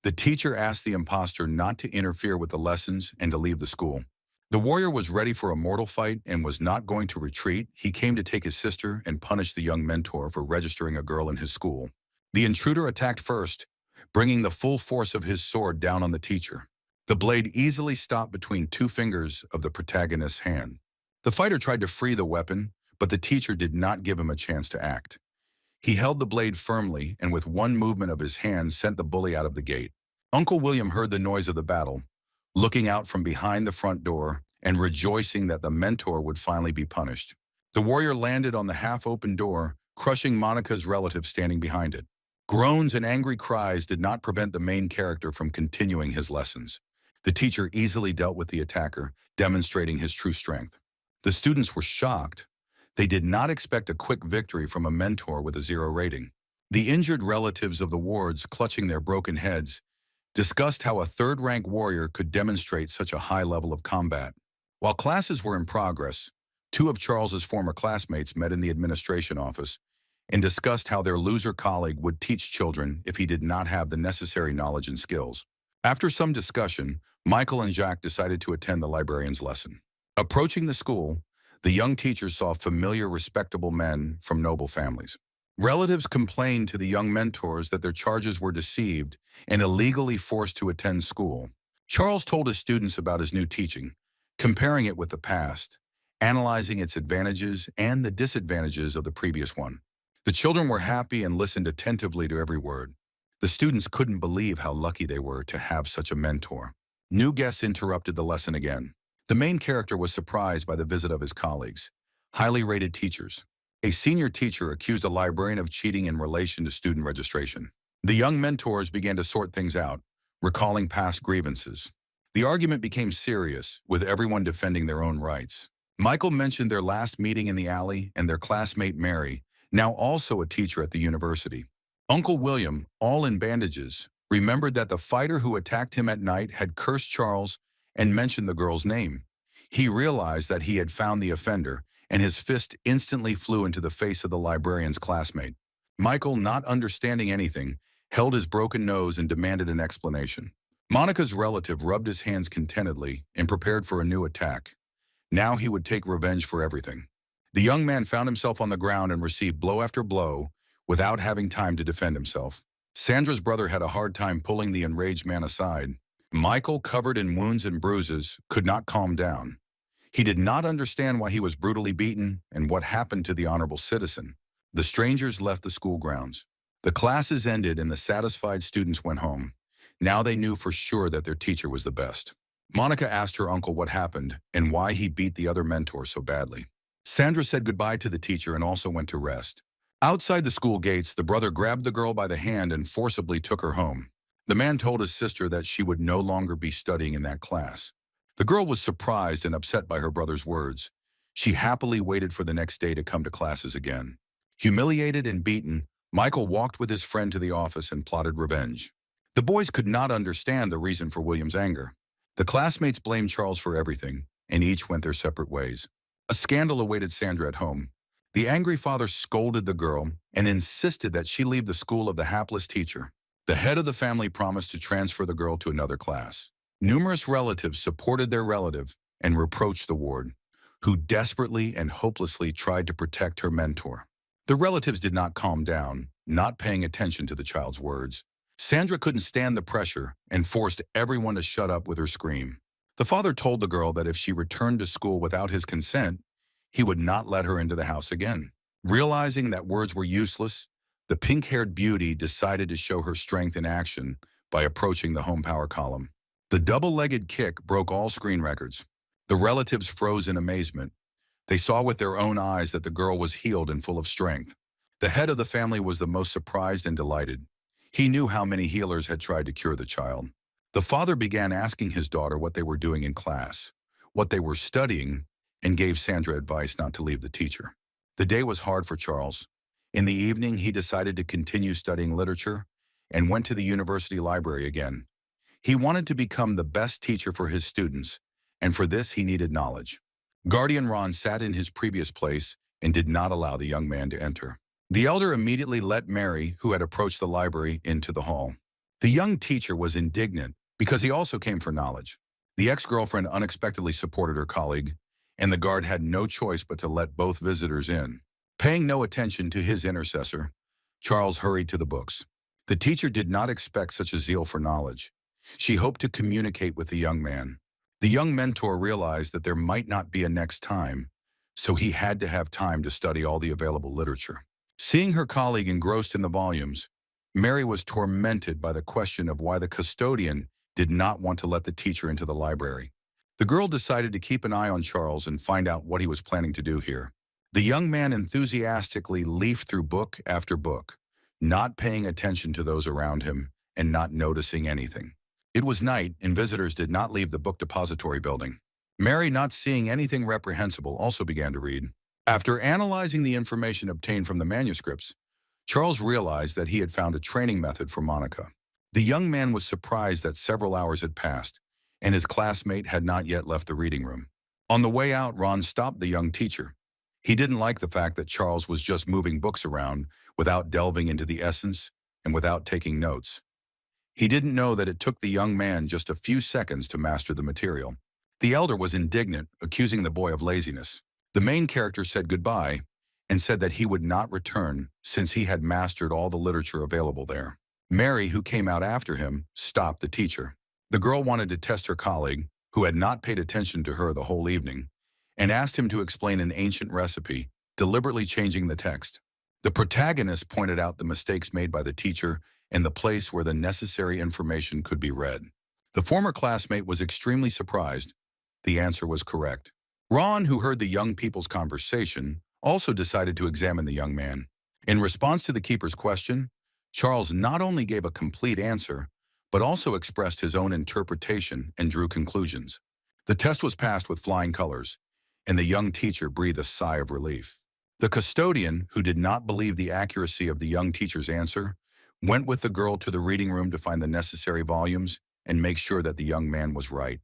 The teacher asked the imposter not to interfere with the lessons and to leave the school. The warrior was ready for a mortal fight and was not going to retreat. He came to take his sister and punish the young mentor for registering a girl in his school. The intruder attacked first, bringing the full force of his sword down on the teacher. The blade easily stopped between two fingers of the protagonist's hand. The fighter tried to free the weapon, but the teacher did not give him a chance to act. He held the blade firmly and with one movement of his hand sent the bully out of the gate. Uncle William heard the noise of the battle, looking out from behind the front door and rejoicing that the mentor would finally be punished. The warrior landed on the half-open door, crushing Monica's relative standing behind it. Groans and angry cries did not prevent the main character from continuing his lessons. The teacher easily dealt with the attacker, demonstrating his true strength. The students were shocked. They did not expect a quick victory from a mentor with a 0 rating. The injured relatives of the wards, clutching their broken heads, discussed how a third-rank warrior could demonstrate such a high level of combat. While classes were in progress, two of Charles's former classmates met in the administration office and discussed how their loser colleague would teach children if he did not have the necessary knowledge and skills. After some discussion, Michael and Jacques decided to attend the librarian's lesson. Approaching the school, the young teachers saw familiar, respectable men from noble families. Relatives complained to the young mentors that their charges were deceived and illegally forced to attend school. Charles told his students about his new teaching, comparing it with the past, analyzing its advantages and the disadvantages of the previous one. The children were happy and listened attentively to every word. The students couldn't believe how lucky they were to have such a mentor. New guests interrupted the lesson again. The main character was surprised by the visit of his colleagues, highly rated teachers. A senior teacher accused a librarian of cheating in relation to student registration. The young mentors began to sort things out, recalling past grievances. The argument became serious, with everyone defending their own rights. Michael mentioned their last meeting in the alley and their classmate Mary, now also a teacher at the university. Uncle William, all in bandages, remembered that the fighter who attacked him at night had cursed Charles and mentioned the girl's name. He realized that he had found the offender, and his fist instantly flew into the face of the librarian's classmate. Michael, not understanding anything, held his broken nose and demanded an explanation. Monica's relative rubbed his hands contentedly and prepared for a new attack. Now he would take revenge for everything. The young man found himself on the ground and received blow after blow without having time to defend himself. Sandra's brother had a hard time pulling the enraged man aside. Michael, covered in wounds and bruises, could not calm down. He did not understand why he was brutally beaten and what happened to the honorable citizen. The strangers left the school grounds. The classes ended and the satisfied students went home. Now they knew for sure that their teacher was the best. Monica asked her uncle what happened and why he beat the other mentor so badly. Sandra said goodbye to the teacher and also went to rest. Outside the school gates, the brother grabbed the girl by the hand and forcibly took her home. The man told his sister that she would no longer be studying in that class. The girl was surprised and upset by her brother's words. She happily waited for the next day to come to classes again. Humiliated and beaten, Michael walked with his friend to the office and plotted revenge. The boys could not understand the reason for William's anger. The classmates blamed Charles for everything, and each went their separate ways. A scandal awaited Sandra at home. The angry father scolded the girl and insisted that she leave the school of the hapless teacher. The head of the family promised to transfer the girl to another class. Numerous relatives supported their relative and reproached the ward, who desperately and hopelessly tried to protect her mentor. The relatives did not calm down, not paying attention to the child's words. Sandra couldn't stand the pressure and forced everyone to shut up with her scream. The father told the girl that if she returned to school without his consent, he would not let her into the house again. Realizing that words were useless, the pink-haired beauty decided to show her strength in action by approaching the home power column. The double-legged kick broke all screen records. The relatives froze in amazement. They saw with their own eyes that the girl was healed and full of strength. The head of the family was the most surprised and delighted. He knew how many healers had tried to cure the child. The father began asking his daughter what they were doing in class, what they were studying, and gave Sandra advice not to leave the teacher. The day was hard for Charles. In the evening, he decided to continue studying literature and went to the university library again. He wanted to become the best teacher for his students, and for this he needed knowledge. Guardian Ron sat in his previous place and did not allow the young man to enter. The elder immediately let Mary, who had approached the library, into the hall. The young teacher was indignant because he also came for knowledge. The ex-girlfriend unexpectedly supported her colleague, and the guard had no choice but to let both visitors in. Paying no attention to his intercessor, Charles hurried to the books. The teacher did not expect such a zeal for knowledge. She hoped to communicate with the young man. The young mentor realized that there might not be a next time, so he had to have time to study all the available literature. Seeing her colleague engrossed in the volumes, Mary was tormented by the question of why the custodian did not want to let the teacher into the library. The girl decided to keep an eye on Charles and find out what he was planning to do here. The young man enthusiastically leafed through book after book, not paying attention to those around him and not noticing anything. It was night, and visitors did not leave the book depository building. Mary, not seeing anything reprehensible, also began to read. After analyzing the information obtained from the manuscripts, Charles realized that he had found a training method for Monica. The young man was surprised that several hours had passed, and his classmate had not yet left the reading room. On the way out, Ron stopped the young teacher. He didn't like the fact that Charles was just moving books around without delving into the essence and without taking notes. He didn't know that it took the young man just a few seconds to master the material. The elder was indignant, accusing the boy of laziness. The main character said goodbye and said that he would not return since he had mastered all the literature available there. Mary, who came out after him, stopped the teacher. The girl wanted to test her colleague, who had not paid attention to her the whole evening, and asked him to explain an ancient recipe, deliberately changing the text. The protagonist pointed out the mistakes made by the teacher and the place where the necessary information could be read. The former classmate was extremely surprised. The answer was correct. Ron, who heard the young people's conversation, also decided to examine the young man. In response to the keeper's question, Charles not only gave a complete answer, but also expressed his own interpretation and drew conclusions. The test was passed with flying colors, and the young teacher breathed a sigh of relief. The custodian, who did not believe the accuracy of the young teacher's answer, went with the girl to the reading room to find the necessary volumes and make sure that the young man was right.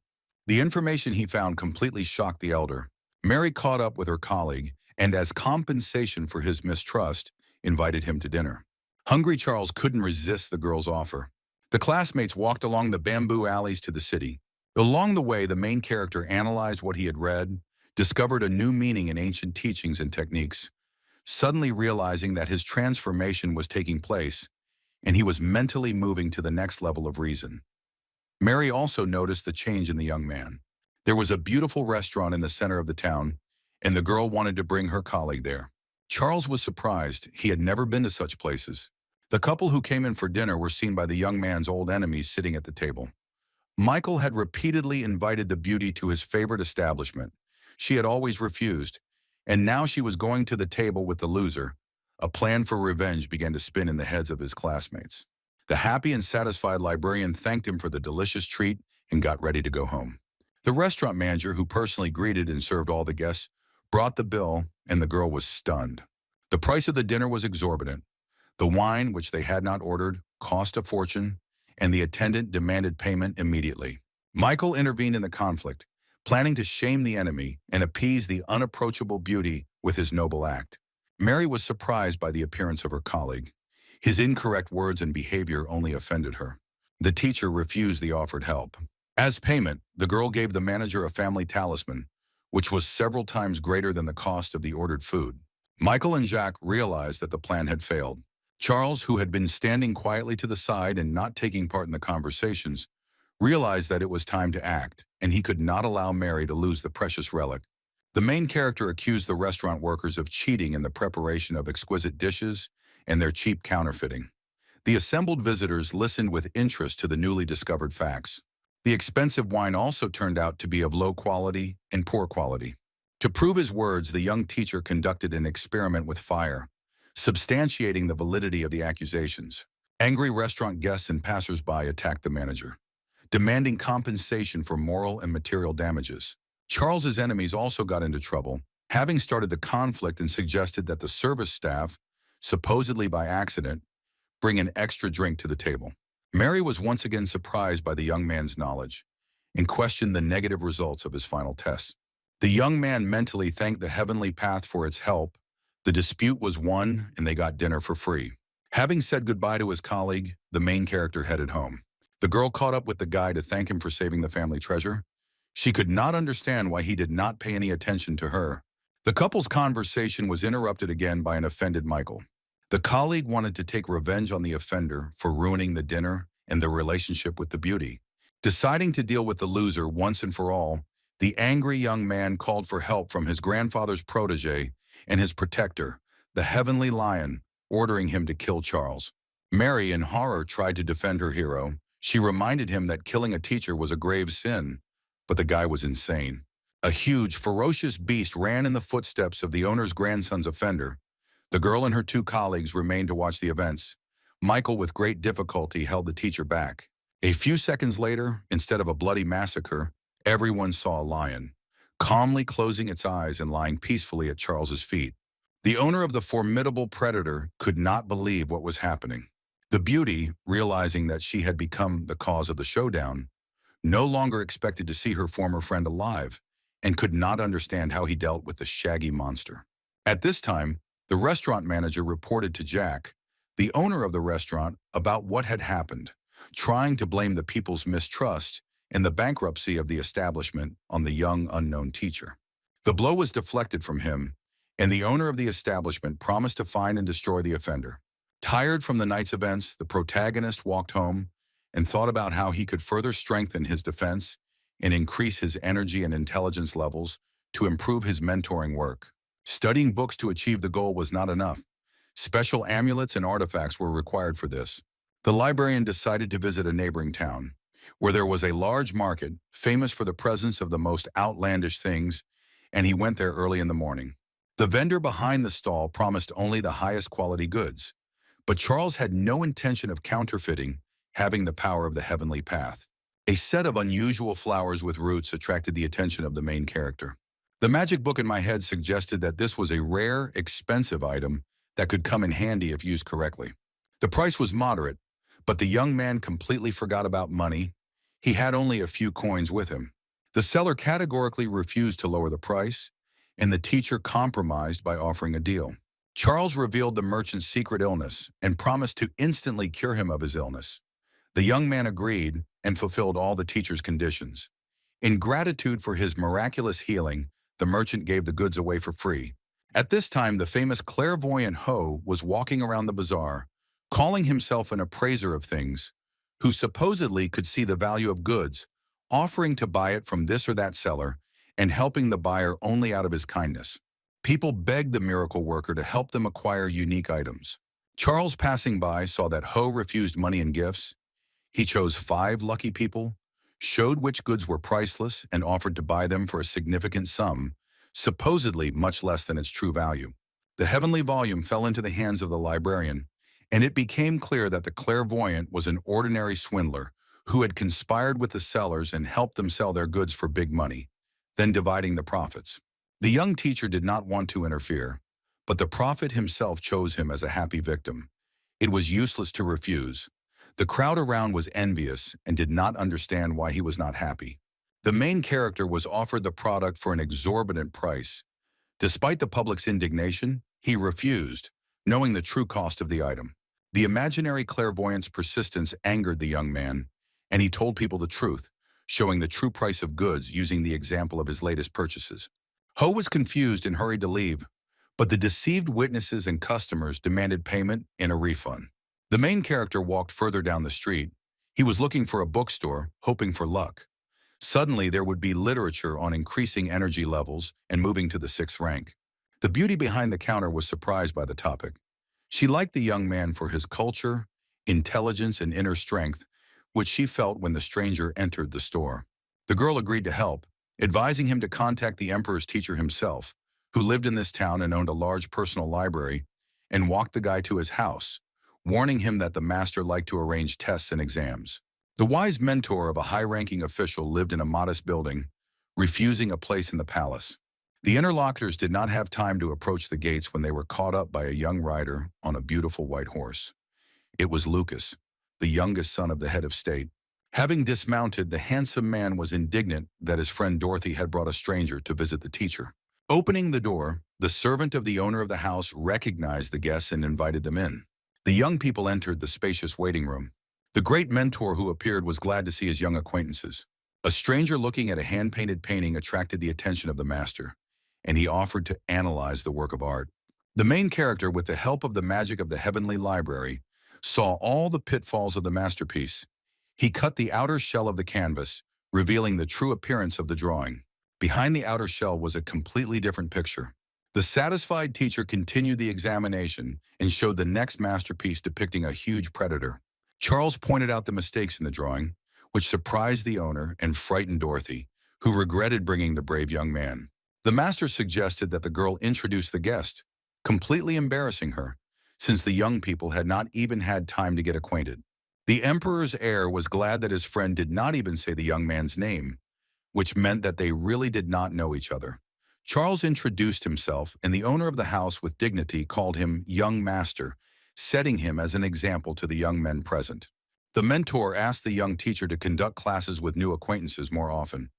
The information he found completely shocked the elder. Mary caught up with her colleague and, as compensation for his mistrust, invited him to dinner. Hungry Charles couldn't resist the girl's offer. The classmates walked along the bamboo alleys to the city. Along the way, the main character analyzed what he had read, discovered a new meaning in ancient teachings and techniques, suddenly realizing that his transformation was taking place, and he was mentally moving to the next level of reason. Mary also noticed the change in the young man. There was a beautiful restaurant in the center of the town, and the girl wanted to bring her colleague there. Charles was surprised. He had never been to such places. The couple who came in for dinner were seen by the young man's old enemies sitting at the table. Michael had repeatedly invited the beauty to his favorite establishment. She had always refused, and now she was going to the table with the loser. A plan for revenge began to spin in the heads of his classmates. The happy and satisfied librarian thanked him for the delicious treat and got ready to go home. The restaurant manager, who personally greeted and served all the guests, brought the bill, and the girl was stunned. The price of the dinner was exorbitant. The wine, which they had not ordered, cost a fortune, and the attendant demanded payment immediately. Michael intervened in the conflict, planning to shame the enemy and appease the unapproachable beauty with his noble act. Mary was surprised by the appearance of her colleague. His incorrect words and behavior only offended her. The teacher refused the offered help. As payment, the girl gave the manager a family talisman, which was several times greater than the cost of the ordered food. Michael and Jacques realized that the plan had failed. Charles, who had been standing quietly to the side and not taking part in the conversations, realized that it was time to act, and he could not allow Mary to lose the precious relic. The main character accused the restaurant workers of cheating in the preparation of exquisite dishes and their cheap counterfeiting. The assembled visitors listened with interest to the newly discovered facts. The expensive wine also turned out to be of low quality and poor quality. To prove his words, the young teacher conducted an experiment with fire, substantiating the validity of the accusations. Angry restaurant guests and passers-by attacked the manager, demanding compensation for moral and material damages. Charles's enemies also got into trouble, having started the conflict and suggested that the service staff, supposedly by accident, bring an extra drink to the table. Mary was once again surprised by the young man's knowledge and questioned the negative results of his final test. The young man mentally thanked the heavenly path for its help. The dispute was won, and they got dinner for free. Having said goodbye to his colleague, the main character headed home. The girl caught up with the guy to thank him for saving the family treasure. She could not understand why he did not pay any attention to her. The couple's conversation was interrupted again by an offended Michael. The colleague wanted to take revenge on the offender for ruining the dinner and their relationship with the beauty. Deciding to deal with the loser once and for all, the angry young man called for help from his grandfather's protege and his protector, the heavenly lion, ordering him to kill Charles. Mary, in horror, tried to defend her hero. She reminded him that killing a teacher was a grave sin, but the guy was insane. A huge, ferocious beast ran in the footsteps of the owner's grandson's offender. The girl and her two colleagues remained to watch the events. Michael, with great difficulty, held the teacher back. A few seconds later, instead of a bloody massacre, everyone saw a lion, calmly closing its eyes and lying peacefully at Charles's feet. The owner of the formidable predator could not believe what was happening. The beauty, realizing that she had become the cause of the showdown, no longer expected to see her former friend alive and could not understand how he dealt with the shaggy monster. At this time, the restaurant manager reported to Jack, the owner of the restaurant, about what had happened, trying to blame the people's mistrust and the bankruptcy of the establishment on the young unknown teacher. The blow was deflected from him, and the owner of the establishment promised to find and destroy the offender. Tired from the night's events, the protagonist walked home and thought about how he could further strengthen his defense and increase his energy and intelligence levels to improve his mentoring work. Studying books to achieve the goal was not enough. Special amulets and artifacts were required for this. The librarian decided to visit a neighboring town, where there was a large market famous for the presence of the most outlandish things, and he went there early in the morning. The vendor behind the stall promised only the highest quality goods, but Charles had no intention of counterfeiting, having the power of the heavenly path. A set of unusual flowers with roots attracted the attention of the main character. The magic book in my head suggested that this was a rare, expensive item that could come in handy if used correctly. The price was moderate, but the young man completely forgot about money. He had only a few coins with him. The seller categorically refused to lower the price, and the teacher compromised by offering a deal. Charles revealed the merchant's secret illness and promised to instantly cure him of his illness. The young man agreed and fulfilled all the teacher's conditions. In gratitude for his miraculous healing, the merchant gave the goods away for free. At this time, the famous clairvoyant Ho was walking around the bazaar, calling himself an appraiser of things, who supposedly could see the value of goods, offering to buy it from this or that seller, and helping the buyer only out of his kindness. People begged the miracle worker to help them acquire unique items. Charles, passing by, saw that Ho refused money and gifts. He chose 5 lucky people, showed which goods were priceless, and offered to buy them for a significant sum, supposedly much less than its true value. The heavenly volume fell into the hands of the librarian, and it became clear that the clairvoyant was an ordinary swindler who had conspired with the sellers and helped them sell their goods for big money, then dividing the profits. The young teacher did not want to interfere, but the prophet himself chose him as a happy victim. It was useless to refuse. The crowd around was envious and did not understand why he was not happy. The main character was offered the product for an exorbitant price. Despite the public's indignation, he refused, knowing the true cost of the item. The imaginary clairvoyant's persistence angered the young man, and he told people the truth, showing the true price of goods using the example of his latest purchases. Ho was confused and hurried to leave, but the deceived witnesses and customers demanded payment and a refund. The main character walked further down the street. He was looking for a bookstore, hoping for luck. Suddenly, there would be literature on increasing energy levels and moving to the 6th rank. The beauty behind the counter was surprised by the topic. She liked the young man for his culture, intelligence, and inner strength, which she felt when the stranger entered the store. The girl agreed to help, advising him to contact the emperor's teacher himself, who lived in this town and owned a large personal library, and walked the guy to his house, warning him that the master liked to arrange tests and exams. The wise mentor of a high-ranking official lived in a modest building, refusing a place in the palace. The interlocutors did not have time to approach the gates when they were caught up by a young rider on a beautiful white horse. It was Lucas, the youngest son of the head of state. Having dismounted, the handsome man was indignant that his friend Dorothy had brought a stranger to visit the teacher. Opening the door, the servant of the owner of the house recognized the guests and invited them in. The young people entered the spacious waiting room. The great mentor who appeared was glad to see his young acquaintances. A stranger looking at a hand-painted painting attracted the attention of the master, and he offered to analyze the work of art. The main character, with the help of the magic of the heavenly library, saw all the pitfalls of the masterpiece. He cut the outer shell of the canvas, revealing the true appearance of the drawing. Behind the outer shell was a completely different picture. The satisfied teacher continued the examination and showed the next masterpiece depicting a huge predator. Charles pointed out the mistakes in the drawing, which surprised the owner and frightened Dorothy, who regretted bringing the brave young man. The master suggested that the girl introduce the guest, completely embarrassing her, since the young people had not even had time to get acquainted. The emperor's heir was glad that his friend did not even say the young man's name, which meant that they really did not know each other. Charles introduced himself, and the owner of the house with dignity called him young master, setting him as an example to the young men present. The mentor asked the young teacher to conduct classes with new acquaintances more often,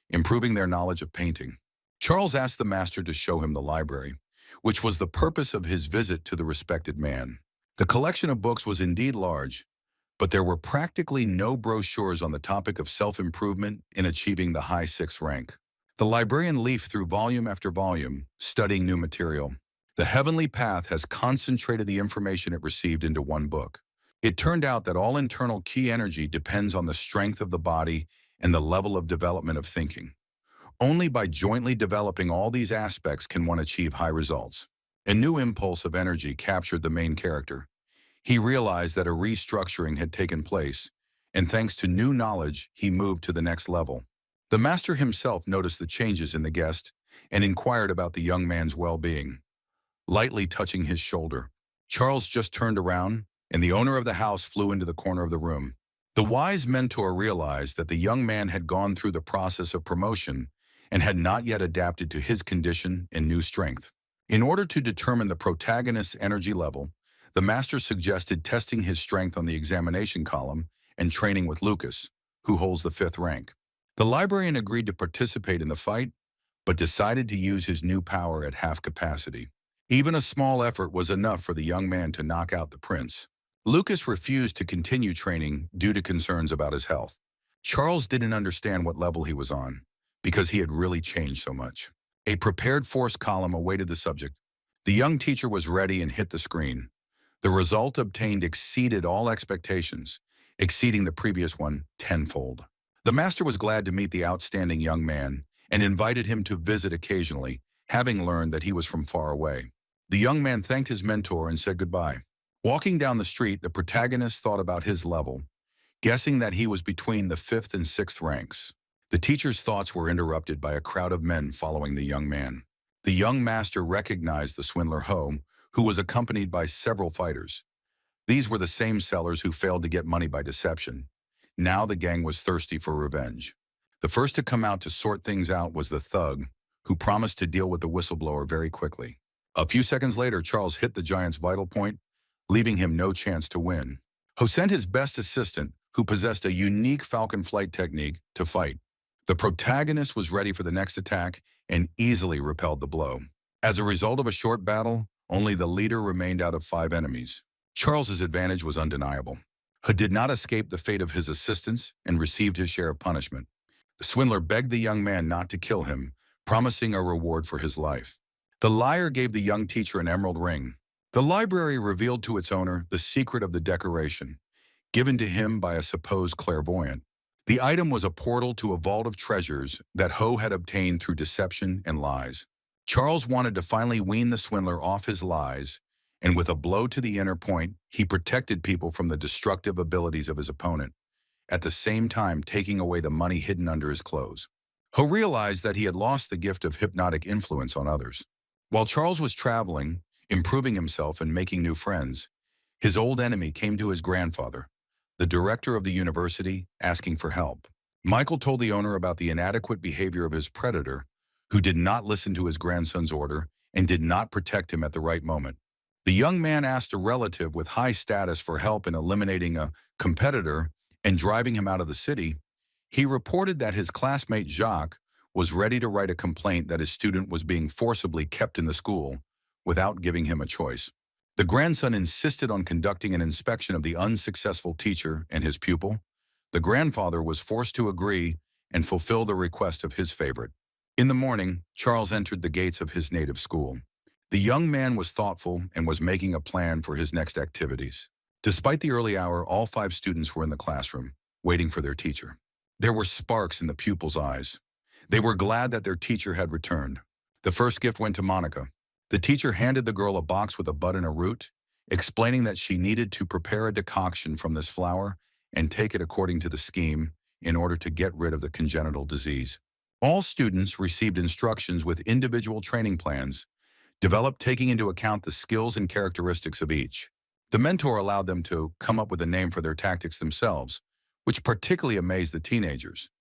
improving their knowledge of painting. Charles asked the master to show him the library, which was the purpose of his visit to the respected man. The collection of books was indeed large, but there were practically no brochures on the topic of self-improvement in achieving the high 6th rank. The librarian leafed through volume after volume, studying new material. The heavenly path has concentrated the information it received into one book. It turned out that all internal key energy depends on the strength of the body and the level of development of thinking. Only by jointly developing all these aspects can one achieve high results. A new impulse of energy captured the main character. He realized that a restructuring had taken place, and thanks to new knowledge, he moved to the next level. The master himself noticed the changes in the guest and inquired about the young man's well-being. Lightly touching his shoulder, Charles just turned around, and the owner of the house flew into the corner of the room. The wise mentor realized that the young man had gone through the process of promotion and had not yet adapted to his condition and new strength. In order to determine the protagonist's energy level, the master suggested testing his strength on the examination column and training with Lucas, who holds the 5th rank. The librarian agreed to participate in the fight, but decided to use his new power at half capacity. Even a small effort was enough for the young man to knock out the prince. Lucas refused to continue training due to concerns about his health. Charles didn't understand what level he was on, because he had really changed so much. A prepared force column awaited the subject. The young teacher was ready and hit the screen. The result obtained exceeded all expectations, exceeding the previous one tenfold. The master was glad to meet the outstanding young man and invited him to visit occasionally, having learned that he was from far away. The young man thanked his mentor and said goodbye. Walking down the street, the protagonist thought about his level, guessing that he was between the 5th and 6th ranks. The teacher's thoughts were interrupted by a crowd of men following the young man. The young master recognized the swindler Ho, who was accompanied by several fighters. These were the same sellers who failed to get money by deception. Now the gang was thirsty for revenge. The first to come out to sort things out was the thug, who promised to deal with the whistleblower very quickly. A few seconds later, Charles hit the giant's vital point, leaving him no chance to win. Ho sent his best assistant, who possessed a unique falcon flight technique, to fight. The protagonist was ready for the next attack and easily repelled the blow. As a result of a short battle, only the leader remained out of 5 enemies. Charles's advantage was undeniable. Ho did not escape the fate of his assistants and received his share of punishment. The swindler begged the young man not to kill him, promising a reward for his life. The liar gave the young teacher an emerald ring. The library revealed to its owner the secret of the decoration, given to him by a supposed clairvoyant. The item was a portal to a vault of treasures that Ho had obtained through deception and lies. Charles wanted to finally wean the swindler off his lies, and with a blow to the inner point, he protected people from the destructive abilities of his opponent, at the same time taking away the money hidden under his clothes. Ho realized that he had lost the gift of hypnotic influence on others. While Charles was traveling, improving himself and making new friends, his old enemy came to his grandfather, the director of the university, asking for help. Michael told the owner about the inadequate behavior of his predator, who did not listen to his grandson's order and did not protect him at the right moment. The young man asked a relative with high status for help in eliminating a competitor and driving him out of the city. He reported that his classmate Jacques was ready to write a complaint that his student was being forcibly kept in the school without giving him a choice. The grandson insisted on conducting an inspection of the unsuccessful teacher and his pupil. The grandfather was forced to agree and fulfill the request of his favorite. In the morning, Charles entered the gates of his native school. The young man was thoughtful and was making a plan for his next activities. Despite the early hour, all 5 students were in the classroom, waiting for their teacher. There were sparks in the pupils' eyes. They were glad that their teacher had returned. The first gift went to Monica. The teacher handed the girl a box with a bud and a root, explaining that she needed to prepare a decoction from this flower and take it according to the scheme in order to get rid of the congenital disease. All students received instructions with individual training plans, developed taking into account the skills and characteristics of each. The mentor allowed them to come up with a name for their tactics themselves, which particularly amazed the teenagers.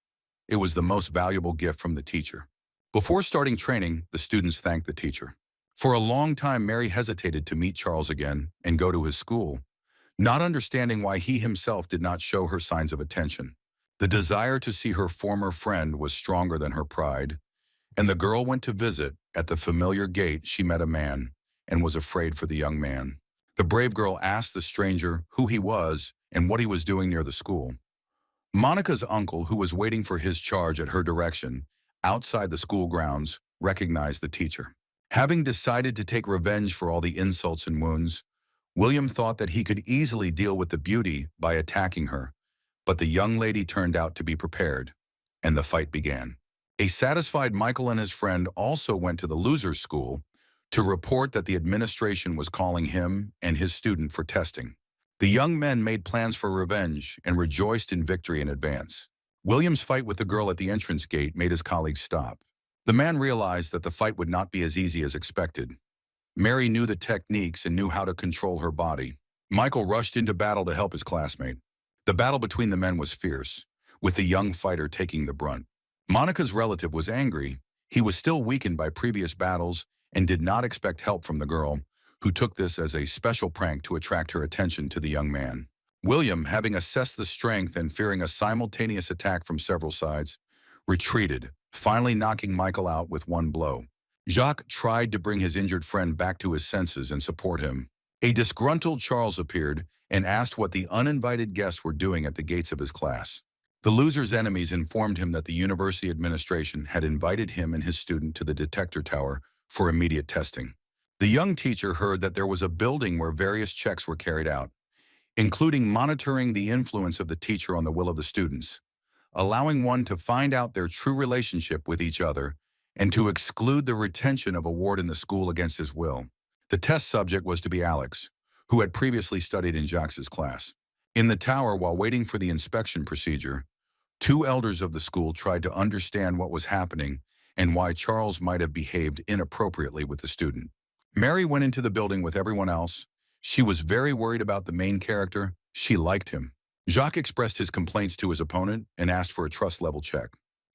It was the most valuable gift from the teacher. Before starting training, the students thanked the teacher. For a long time, Mary hesitated to meet Charles again and go to his school, not understanding why he himself did not show her signs of attention. The desire to see her former friend was stronger than her pride, and the girl went to visit. At the familiar gate, she met a man and was afraid for the young man. The brave girl asked the stranger who he was and what he was doing near the school. Monica's uncle, who was waiting for his charge at her direction, outside the school grounds, recognized the teacher. Having decided to take revenge for all the insults and wounds, William thought that he could easily deal with the beauty by attacking her, but the young lady turned out to be prepared, and the fight began. A satisfied Michael and his friend also went to the loser's school to report that the administration was calling him and his student for testing. The young men made plans for revenge and rejoiced in victory in advance. William's fight with the girl at the entrance gate made his colleagues stop. The man realized that the fight would not be as easy as expected. Mary knew the techniques and knew how to control her body. Michael rushed into battle to help his classmate. The battle between the men was fierce, with the young fighter taking the brunt. Monica's relative was angry. He was still weakened by previous battles and did not expect help from the girl, who took this as a special prank to attract her attention to the young man. William, having assessed the strength and fearing a simultaneous attack from several sides, retreated, finally knocking Michael out with one blow. Jacques tried to bring his injured friend back to his senses and support him. A disgruntled Charles appeared and asked what the uninvited guests were doing at the gates of his class. The loser's enemies informed him that the university administration had invited him and his student to the detector tower for immediate testing. The young teacher heard that there was a building where various checks were carried out, including monitoring the influence of the teacher on the will of the students, allowing one to find out their true relationship with each other and to exclude the retention of a ward in the school against his will. The test subject was to be Alex, who had previously studied in Jacques' class. In the tower, while waiting for the inspection procedure, two elders of the school tried to understand what was happening and why Charles might have behaved inappropriately with the student. Mary went into the building with everyone else. She was very worried about the main character. She liked him. Jacques expressed his complaints to his opponent and asked for a trust level check.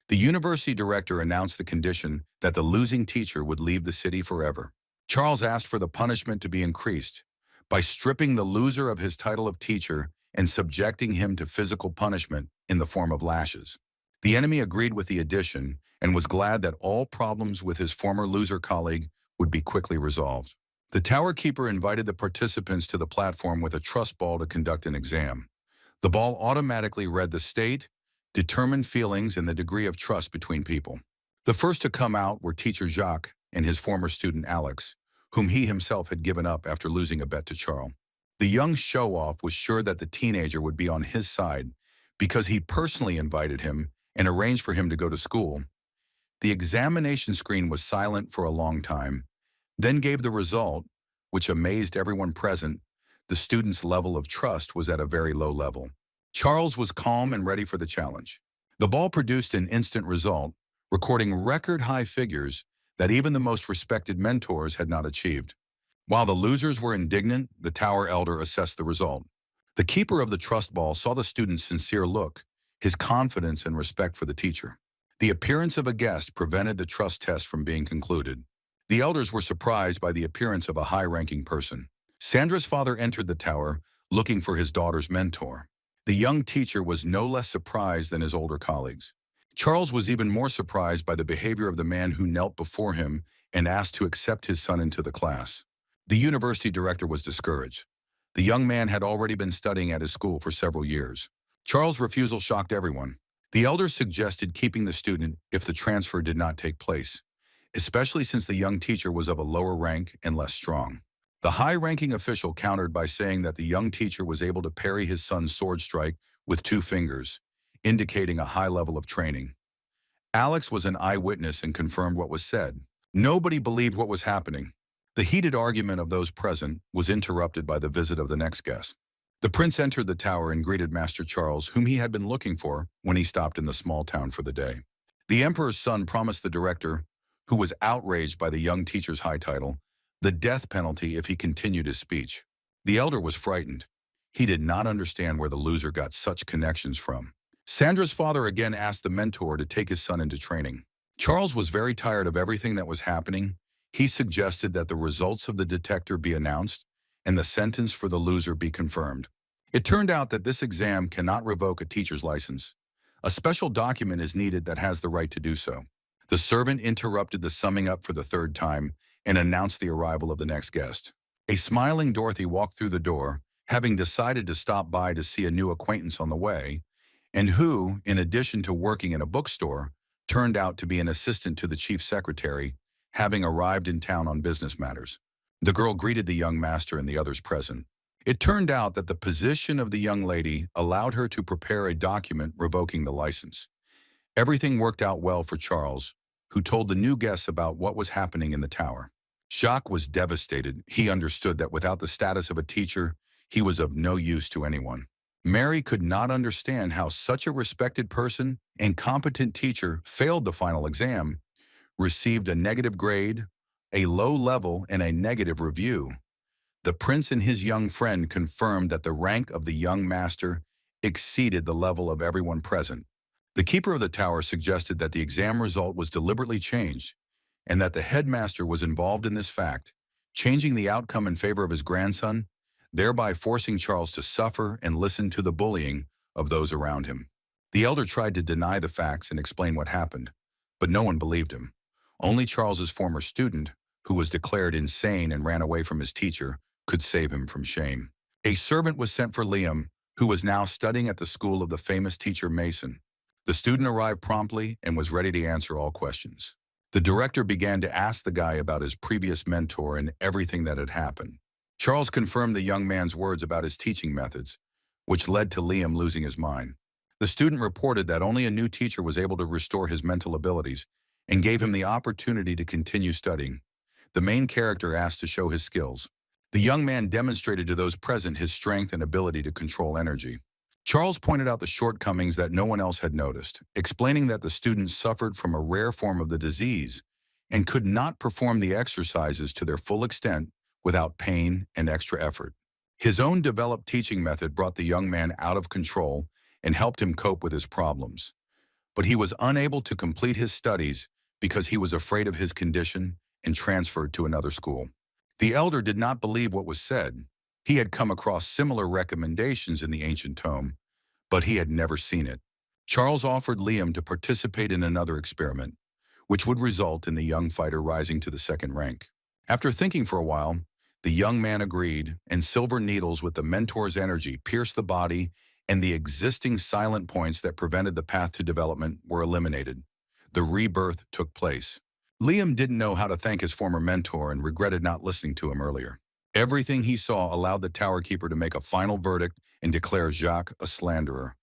The university director announced the condition that the losing teacher would leave the city forever. Charles asked for the punishment to be increased by stripping the loser of his title of teacher and subjecting him to physical punishment in the form of lashes. The enemy agreed with the addition and was glad that all problems with his former loser colleague would be quickly resolved. The tower keeper invited the participants to the platform with a trust ball to conduct an exam. The ball automatically read the state, determined feelings, and the degree of trust between people. The first to come out were teacher Jacques and his former student Alex, whom he himself had given up after losing a bet to Charles. The young show-off was sure that the teenager would be on his side because he personally invited him and arranged for him to go to school. The examination screen was silent for a long time, then gave the result, which amazed everyone present. The student's level of trust was at a very low level. Charles was calm and ready for the challenge. The ball produced an instant result, recording record-high figures that even the most respected mentors had not achieved. While the losers were indignant, the tower elder assessed the result. The keeper of the trust ball saw the student's sincere look, his confidence and respect for the teacher. The appearance of a guest prevented the trust test from being concluded. The elders were surprised by the appearance of a high-ranking person. Sandra's father entered the tower, looking for his daughter's mentor. The young teacher was no less surprised than his older colleagues. Charles was even more surprised by the behavior of the man who knelt before him and asked to accept his son into the class. The university director was discouraged. The young man had already been studying at his school for several years. Charles' refusal shocked everyone. The elders suggested keeping the student if the transfer did not take place, especially since the young teacher was of a lower rank and less strong. The high-ranking official countered by saying that the young teacher was able to parry his son's sword strike with 2 fingers, indicating a high level of training. Alex was an eyewitness and confirmed what was said. Nobody believed what was happening. The heated argument of those present was interrupted by the visit of the next guest. The prince entered the tower and greeted Master Charles, whom he had been looking for when he stopped in the small town for the day. The emperor's son promised the director, who was outraged by the young teacher's high title, the death penalty if he continued his speech. The elder was frightened. He did not understand where the loser got such connections from. Sandra's father again asked the mentor to take his son into training. Charles was very tired of everything that was happening. He suggested that the results of the detector be announced and the sentence for the loser be confirmed. It turned out that this exam cannot revoke a teacher's license. A special document is needed that has the right to do so. The servant interrupted the summing up for the 3rd time and announced the arrival of the next guest. A smiling Dorothy walked through the door, having decided to stop by to see a new acquaintance on the way, and who, in addition to working in a bookstore, turned out to be an assistant to the chief secretary, having arrived in town on business matters. The girl greeted the young master and the others present. It turned out that the position of the young lady allowed her to prepare a document revoking the license. Everything worked out well for Charles, who told the new guests about what was happening in the tower. Jacques was devastated. He understood that without the status of a teacher, he was of no use to anyone. Mary could not understand how such a respected person and competent teacher failed the final exam, received a negative grade, a low level, and a negative review. The prince and his young friend confirmed that the rank of the young master exceeded the level of everyone present. The keeper of the tower suggested that the exam result was deliberately changed, and that the headmaster was involved in this fact, changing the outcome in favor of his grandson, thereby forcing Charles to suffer and listen to the bullying of those around him. The elder tried to deny the facts and explain what happened, but no one believed him. Only Charles's former student, who was declared insane and ran away from his teacher, could save him from shame. A servant was sent for Liam, who was now studying at the school of the famous teacher Mason. The student arrived promptly and was ready to answer all questions. The director began to ask the guy about his previous mentor and everything that had happened. Charles confirmed the young man's words about his teaching methods, which led to Liam losing his mind. The student reported that only a new teacher was able to restore his mental abilities and gave him the opportunity to continue studying. The main character asked to show his skills. The young man demonstrated to those present his strength and ability to control energy. Charles pointed out the shortcomings that no one else had noticed, explaining that the students suffered from a rare form of the disease and could not perform the exercises to their full extent without pain and extra effort. His own developed teaching method brought the young man out of control and helped him cope with his problems. But he was unable to complete his studies because he was afraid of his condition and transferred to another school. The elder did not believe what was said. He had come across similar recommendations in the ancient tome, but he had never seen it. Charles offered Liam to participate in another experiment, which would result in the young fighter rising to the second rank. After thinking for a while, the young man agreed, and silver needles with the mentor's energy pierced the body, and the existing silent points that prevented the path to development were eliminated. The rebirth took place. Liam didn't know how to thank his former mentor and regretted not listening to him earlier. Everything he saw allowed the tower keeper to make a final verdict and declare Jacques a slanderer,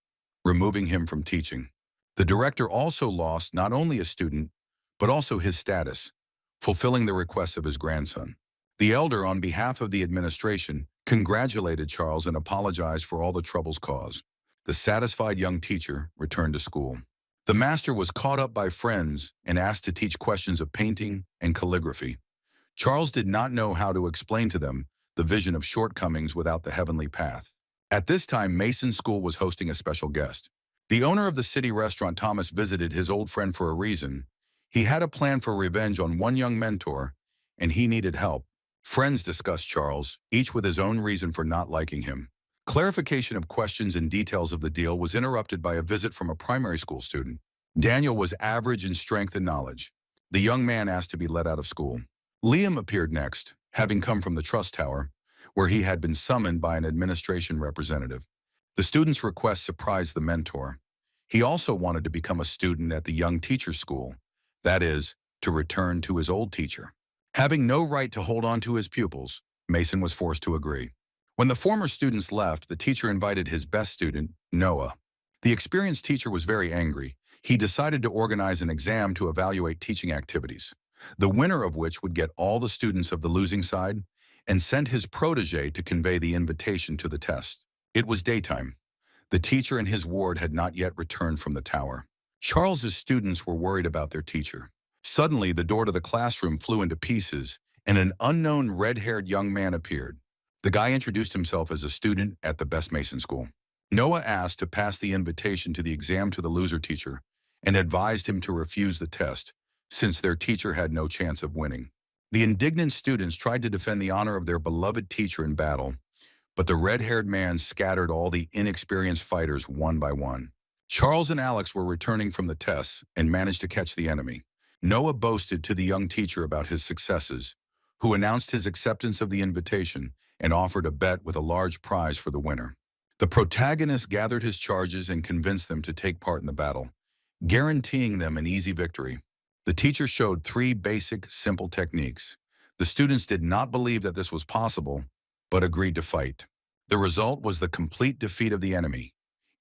removing him from teaching. The director also lost not only a student, but also his status, fulfilling the requests of his grandson. The elder, on behalf of the administration, congratulated Charles and apologized for all the troubles caused. The satisfied young teacher returned to school. The master was caught up by friends and asked to teach questions of painting and calligraphy. Charles did not know how to explain to them the vision of shortcomings without the heavenly path. At this time, Mason's school was hosting a special guest. The owner of the city restaurant, Thomas, visited his old friend for a reason. He had a plan for revenge on one young mentor, and he needed help. Friends discussed Charles, each with his own reason for not liking him. Clarification of questions and details of the deal was interrupted by a visit from a primary school student. Daniel was average in strength and knowledge. The young man asked to be let out of school. Liam appeared next, having come from the Trust Tower, where he had been summoned by an administration representative. The student's request surprised the mentor. He also wanted to become a student at the young teacher's school, that is, to return to his old teacher. Having no right to hold on to his pupils, Mason was forced to agree. When the former students left, the teacher invited his best student, Noah. The experienced teacher was very angry. He decided to organize an exam to evaluate teaching activities, the winner of which would get all the students of the losing side, and sent his protege to convey the invitation to the test. It was daytime. The teacher and his ward had not yet returned from the tower. Charles's students were worried about their teacher. Suddenly, the door to the classroom flew into pieces, and an unknown red-haired young man appeared. The guy introduced himself as a student at the best Mason school. Noah asked to pass the invitation to the exam to the loser teacher and advised him to refuse the test, since their teacher had no chance of winning. The indignant students tried to defend the honor of their beloved teacher in battle, but the red-haired man scattered all the inexperienced fighters one by one. Charles and Alex were returning from the tests and managed to catch the enemy. Noah boasted to the young teacher about his successes, who announced his acceptance of the invitation and offered a bet with a large prize for the winner. The protagonist gathered his charges and convinced them to take part in the battle, guaranteeing them an easy victory. The teacher showed 3 basic, simple techniques. The students did not believe that this was possible, but agreed to fight. The result was the complete defeat of the enemy.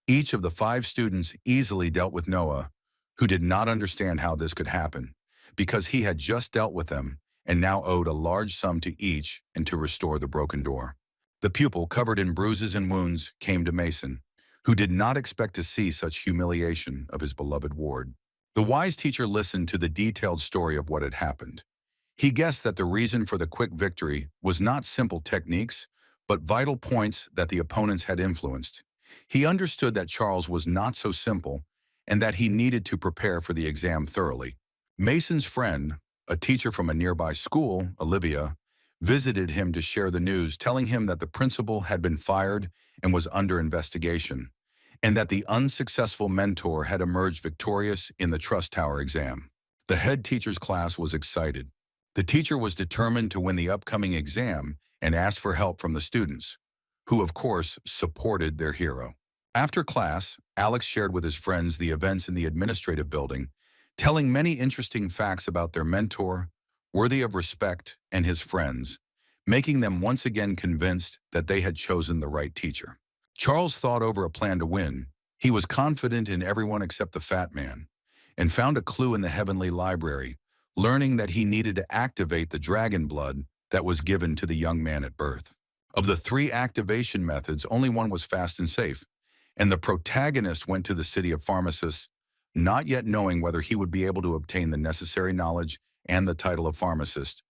Each of the 5 students easily dealt with Noah, who did not understand how this could happen, because he had just dealt with them and now owed a large sum to each and to restore the broken door. The pupil, covered in bruises and wounds, came to Mason, who did not expect to see such humiliation of his beloved ward. The wise teacher listened to the detailed story of what had happened. He guessed that the reason for the quick victory was not simple techniques, but vital points that the opponents had influenced. He understood that Charles was not so simple and that he needed to prepare for the exam thoroughly. Mason's friend, a teacher from a nearby school, Olivia, visited him to share the news, telling him that the principal had been fired and was under investigation, and that the unsuccessful mentor had emerged victorious in the Trust Tower exam. The head teacher's class was excited. The teacher was determined to win the upcoming exam and asked for help from the students, who of course supported their hero. After class, Alex shared with his friends the events in the administrative building, telling many interesting facts about their mentor, worthy of respect, and his friends, making them once again convinced that they had chosen the right teacher. Charles thought over a plan to win. He was confident in everyone except the fat man, and found a clue in the heavenly library, learning that he needed to activate the dragon blood that was given to the young man at birth. Of the three activation methods, only one was fast and safe, and the protagonist went to the city of pharmacists, not yet knowing whether he would be able to obtain the necessary knowledge and the title of pharmacist,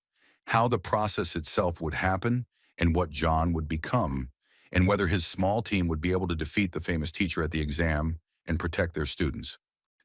how the process itself would happen, and what John would become, and whether his small team would be able to defeat the famous teacher at the exam and protect their students.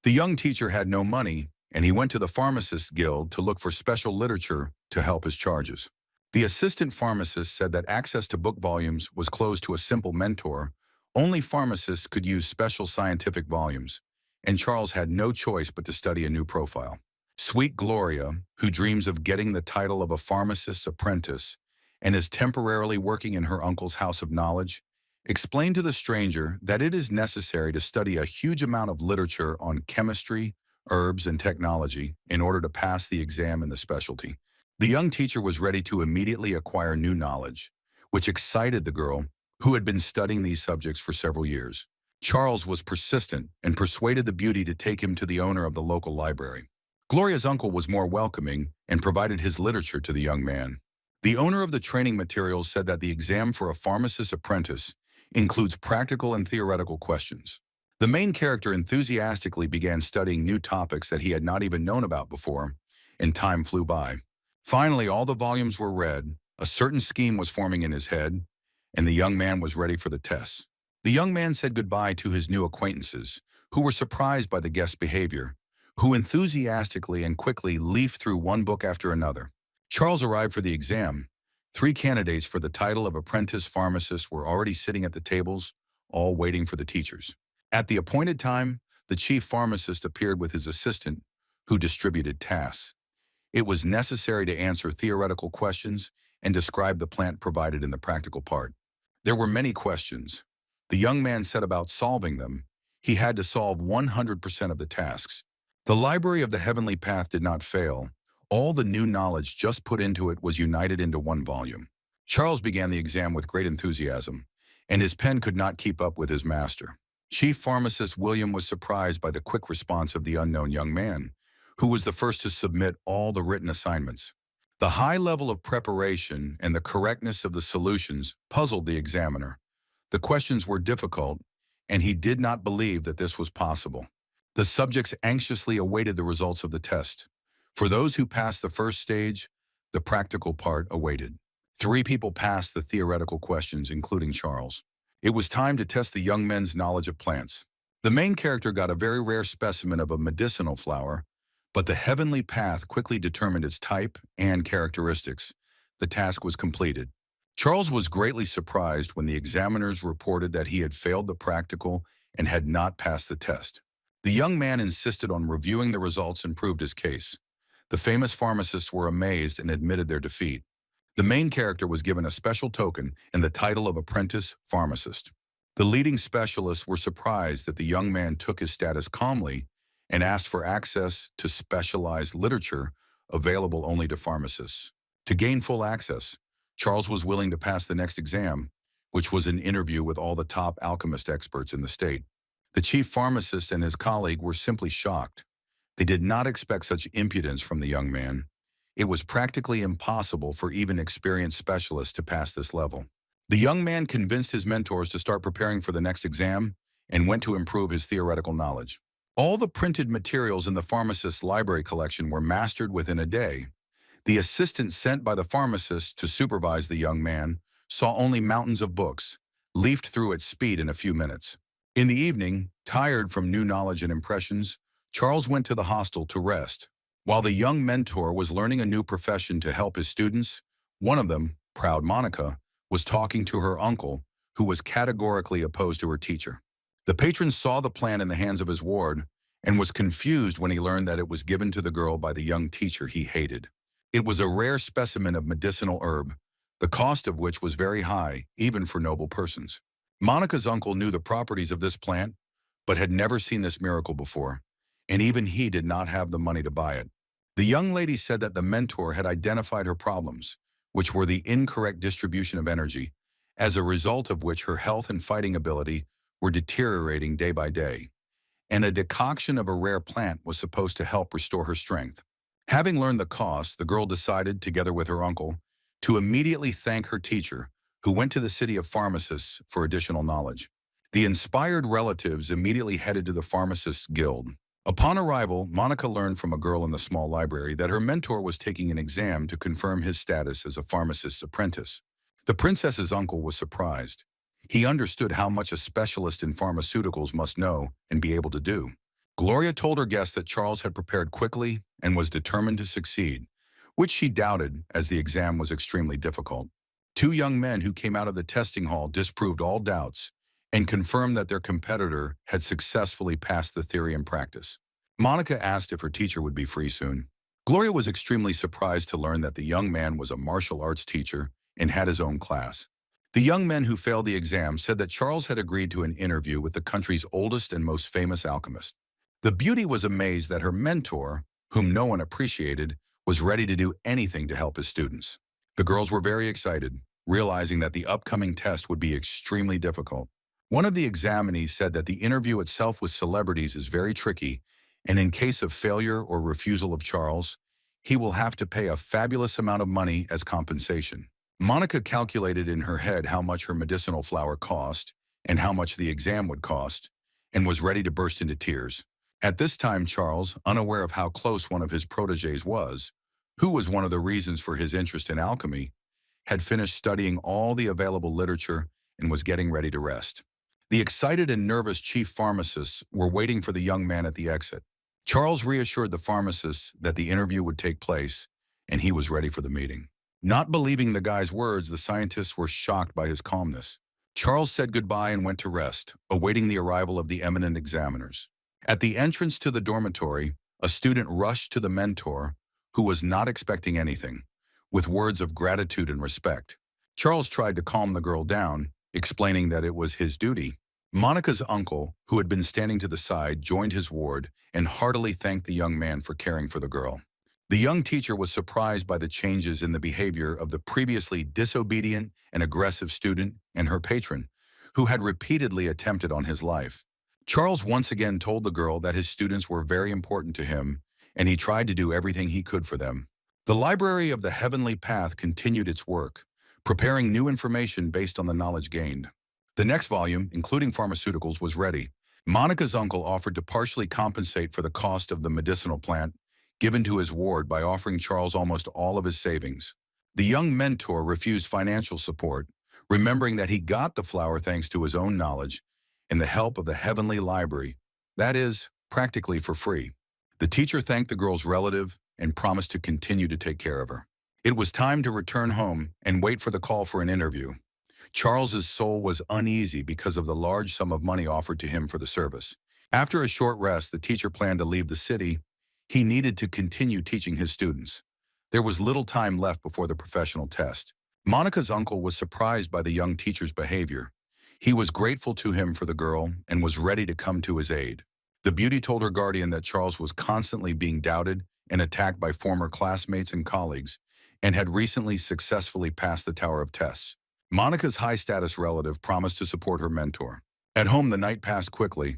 The young teacher had no money, and he went to the Pharmacists Guild to look for special literature to help his charges. The assistant pharmacist said that access to book volumes was closed to a simple mentor. Only pharmacists could use special scientific volumes, and Charles had no choice but to study a new profile. Sweet Gloria, who dreams of getting the title of a pharmacist's apprentice and is temporarily working in her uncle's house of knowledge, explained to the stranger that it is necessary to study a huge amount of literature on chemistry, herbs, and technology in order to pass the exam in the specialty. The young teacher was ready to immediately acquire new knowledge, which excited the girl, who had been studying these subjects for several years. Charles was persistent and persuaded the beauty to take him to the owner of the local library. Gloria's uncle was more welcoming and provided his literature to the young man. The owner of the training materials said that the exam for a pharmacist's apprentice includes practical and theoretical questions. The main character enthusiastically began studying new topics that he had not even known about before, and time flew by. Finally, all the volumes were read, a certain scheme was forming in his head, and the young man was ready for the tests. The young man said goodbye to his new acquaintances, who were surprised by the guest's behavior, who enthusiastically and quickly leafed through one book after another. Charles arrived for the exam. 3 candidates for the title of apprentice pharmacist were already sitting at the tables, all waiting for the teachers. At the appointed time, the chief pharmacist appeared with his assistant, who distributed tasks. It was necessary to answer theoretical questions and describe the plant provided in the practical part. There were many questions. The young man set about solving them. He had to solve 100% of the tasks. The Library of the Heavenly Path did not fail. All the new knowledge just put into it was united into one volume. Charles began the exam with great enthusiasm, and his pen could not keep up with his master. Chief Pharmacist William was surprised by the quick response of the unknown young man, who was the first to submit all the written assignments. The high level of preparation and the correctness of the solutions puzzled the examiner. The questions were difficult, and he did not believe that this was possible. The subjects anxiously awaited the results of the test. For those who passed the first stage, the practical part awaited. 3 people passed the theoretical questions, including Charles. It was time to test the young men's knowledge of plants. The main character got a very rare specimen of a medicinal flower, but the heavenly path quickly determined its type and characteristics. The task was completed. Charles was greatly surprised when the examiners reported that he had failed the practical and had not passed the test. The young man insisted on reviewing the results and proved his case. The famous pharmacists were amazed and admitted their defeat. The main character was given a special token and the title of apprentice pharmacist. The leading specialists were surprised that the young man took his status calmly and asked for access to specialized literature available only to pharmacists. To gain full access, Charles was willing to pass the next exam, which was an interview with all the top alchemist experts in the state. The chief pharmacist and his colleague were simply shocked. They did not expect such impudence from the young man. It was practically impossible for even experienced specialists to pass this level. The young man convinced his mentors to start preparing for the next exam and went to improve his theoretical knowledge. All the printed materials in the pharmacist's library collection were mastered within a day. The assistant sent by the pharmacist to supervise the young man saw only mountains of books, leafed through at speed in a few minutes. In the evening, tired from new knowledge and impressions, Charles went to the hostel to rest. While the young mentor was learning a new profession to help his students, one of them, proud Monica, was talking to her uncle, who was categorically opposed to her teacher. The patron saw the plan in the hands of his ward and was confused when he learned that it was given to the girl by the young teacher he hated. It was a rare specimen of medicinal herb, the cost of which was very high, even for noble persons. Monica's uncle knew the properties of this plant, but had never seen this miracle before, and even he did not have the money to buy it. The young lady said that the mentor had identified her problems, which were the incorrect distribution of energy, as a result of which her health and fighting ability were deteriorating day by day, and a decoction of a rare plant was supposed to help restore her strength. Having learned the cost, the girl decided, together with her uncle, to immediately thank her teacher, who went to the city of pharmacists for additional knowledge. The inspired relatives immediately headed to the Pharmacists Guild. Upon arrival, Monica learned from a girl in the small library that her mentor was taking an exam to confirm his status as a pharmacist's apprentice. The princess's uncle was surprised. He understood how much a specialist in pharmaceuticals must know and be able to do. Gloria told her guests that Charles had prepared quickly and was determined to succeed, which she doubted as the exam was extremely difficult. Two young men who came out of the testing hall disproved all doubts and confirmed that their competitor had successfully passed the theory and practice. Monica asked if her teacher would be free soon. Gloria was extremely surprised to learn that the young man was a martial arts teacher and had his own class. The young men who failed the exam said that Charles had agreed to an interview with the country's oldest and most famous alchemist. The beauty was amazed that her mentor, whom no one appreciated, was ready to do anything to help his students. The girls were very excited, realizing that the upcoming test would be extremely difficult. One of the examinees said that the interview itself with celebrities is very tricky, and in case of failure or refusal of Charles, he will have to pay a fabulous amount of money as compensation. Monica calculated in her head how much her medicinal flower cost and how much the exam would cost, and was ready to burst into tears. At this time, Charles, unaware of how close one of his protégés was, who was one of the reasons for his interest in alchemy, had finished studying all the available literature and was getting ready to rest. The excited and nervous chief pharmacists were waiting for the young man at the exit. Charles reassured the pharmacists that the interview would take place, and he was ready for the meeting. Not believing the guy's words, the scientists were shocked by his calmness. Charles said goodbye and went to rest, awaiting the arrival of the eminent examiners. At the entrance to the dormitory, a student rushed to the mentor, who was not expecting anything, with words of gratitude and respect. Charles tried to calm the girl down, explaining that it was his duty. Monica's uncle, who had been standing to the side, joined his ward and heartily thanked the young man for caring for the girl. The young teacher was surprised by the changes in the behavior of the previously disobedient and aggressive student and her patron, who had repeatedly attempted on his life. Charles once again told the girl that his students were very important to him, and he tried to do everything he could for them. The Library of the Heavenly Path continued its work, preparing new information based on the knowledge gained. The next volume, including pharmaceuticals, was ready. Monica's uncle offered to partially compensate for the cost of the medicinal plant given to his ward by offering Charles almost all of his savings. The young mentor refused financial support, remembering that he got the flower thanks to his own knowledge and the help of the Heavenly Library, that is, practically for free. The teacher thanked the girl's relative and promised to continue to take care of her. It was time to return home and wait for the call for an interview. Charles's soul was uneasy because of the large sum of money offered to him for the service. After a short rest, the teacher planned to leave the city. He needed to continue teaching his students. There was little time left before the professional test. Monica's uncle was surprised by the young teacher's behavior. He was grateful to him for the girl and was ready to come to his aid. The beauty told her guardian that Charles was constantly being doubted and attacked by former classmates and colleagues, and had recently successfully passed the Tower of Tests. Monica's high-status relative promised to support her mentor. At home, the night passed quickly.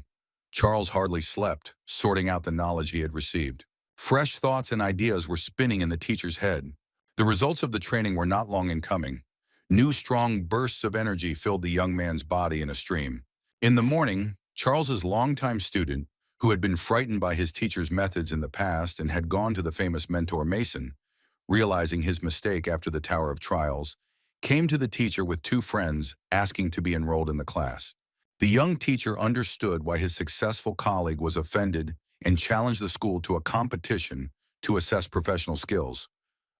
Charles hardly slept, sorting out the knowledge he had received. Fresh thoughts and ideas were spinning in the teacher's head. The results of the training were not long in coming. New strong bursts of energy filled the young man's body in a stream. In the morning, Charles's longtime student, who had been frightened by his teacher's methods in the past and had gone to the famous mentor Mason, realizing his mistake after the Tower of Trials, came to the teacher with two friends asking to be enrolled in the class. The young teacher understood why his successful colleague was offended and challenged the school to a competition to assess professional skills,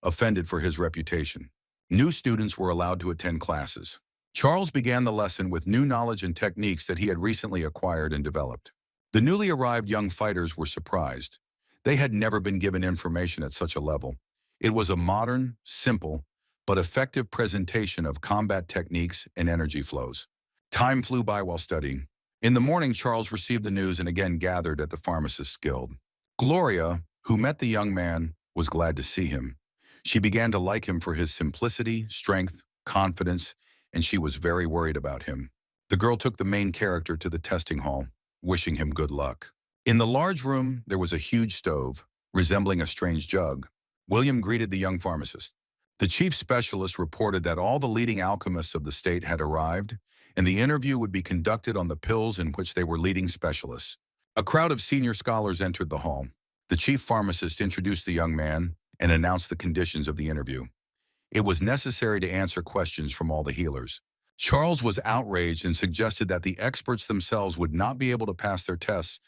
offended for his reputation. New students were allowed to attend classes. Charles began the lesson with new knowledge and techniques that he had recently acquired and developed. The newly arrived young fighters were surprised. They had never been given information at such a level. It was a modern, simple, but effective presentation of combat techniques and energy flows. Time flew by while studying. In the morning, Charles received the news and again gathered at the Pharmacists Guild. Gloria, who met the young man, was glad to see him. She began to like him for his simplicity, strength, confidence, and she was very worried about him. The girl took the main character to the testing hall, wishing him good luck. In the large room, there was a huge stove, resembling a strange jug. William greeted the young pharmacist. The chief specialist reported that all the leading alchemists of the state had arrived, and the interview would be conducted on the pills in which they were leading specialists. A crowd of senior scholars entered the hall. The chief pharmacist introduced the young man and announced the conditions of the interview. It was necessary to answer questions from all the healers. Charles was outraged and suggested that the experts themselves would not be able to pass their tests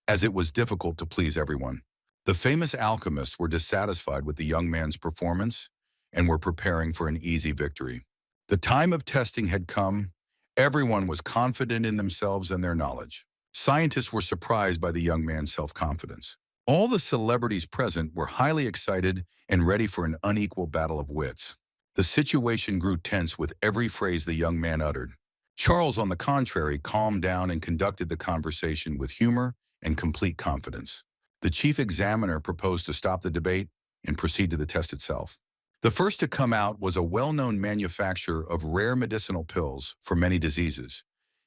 as it was difficult to please everyone. The famous alchemists were dissatisfied with the young man's performance and were preparing for an easy victory. The time of testing had come. Everyone was confident in themselves and their knowledge. Scientists were surprised by the young man's self-confidence. All the celebrities present were highly excited and ready for an unequal battle of wits. The situation grew tense with every phrase the young man uttered. Charles, on the contrary, calmed down and conducted the conversation with humor and complete confidence. The chief examiner proposed to stop the debate and proceed to the test itself. The first to come out was a well-known manufacturer of rare medicinal pills for many diseases,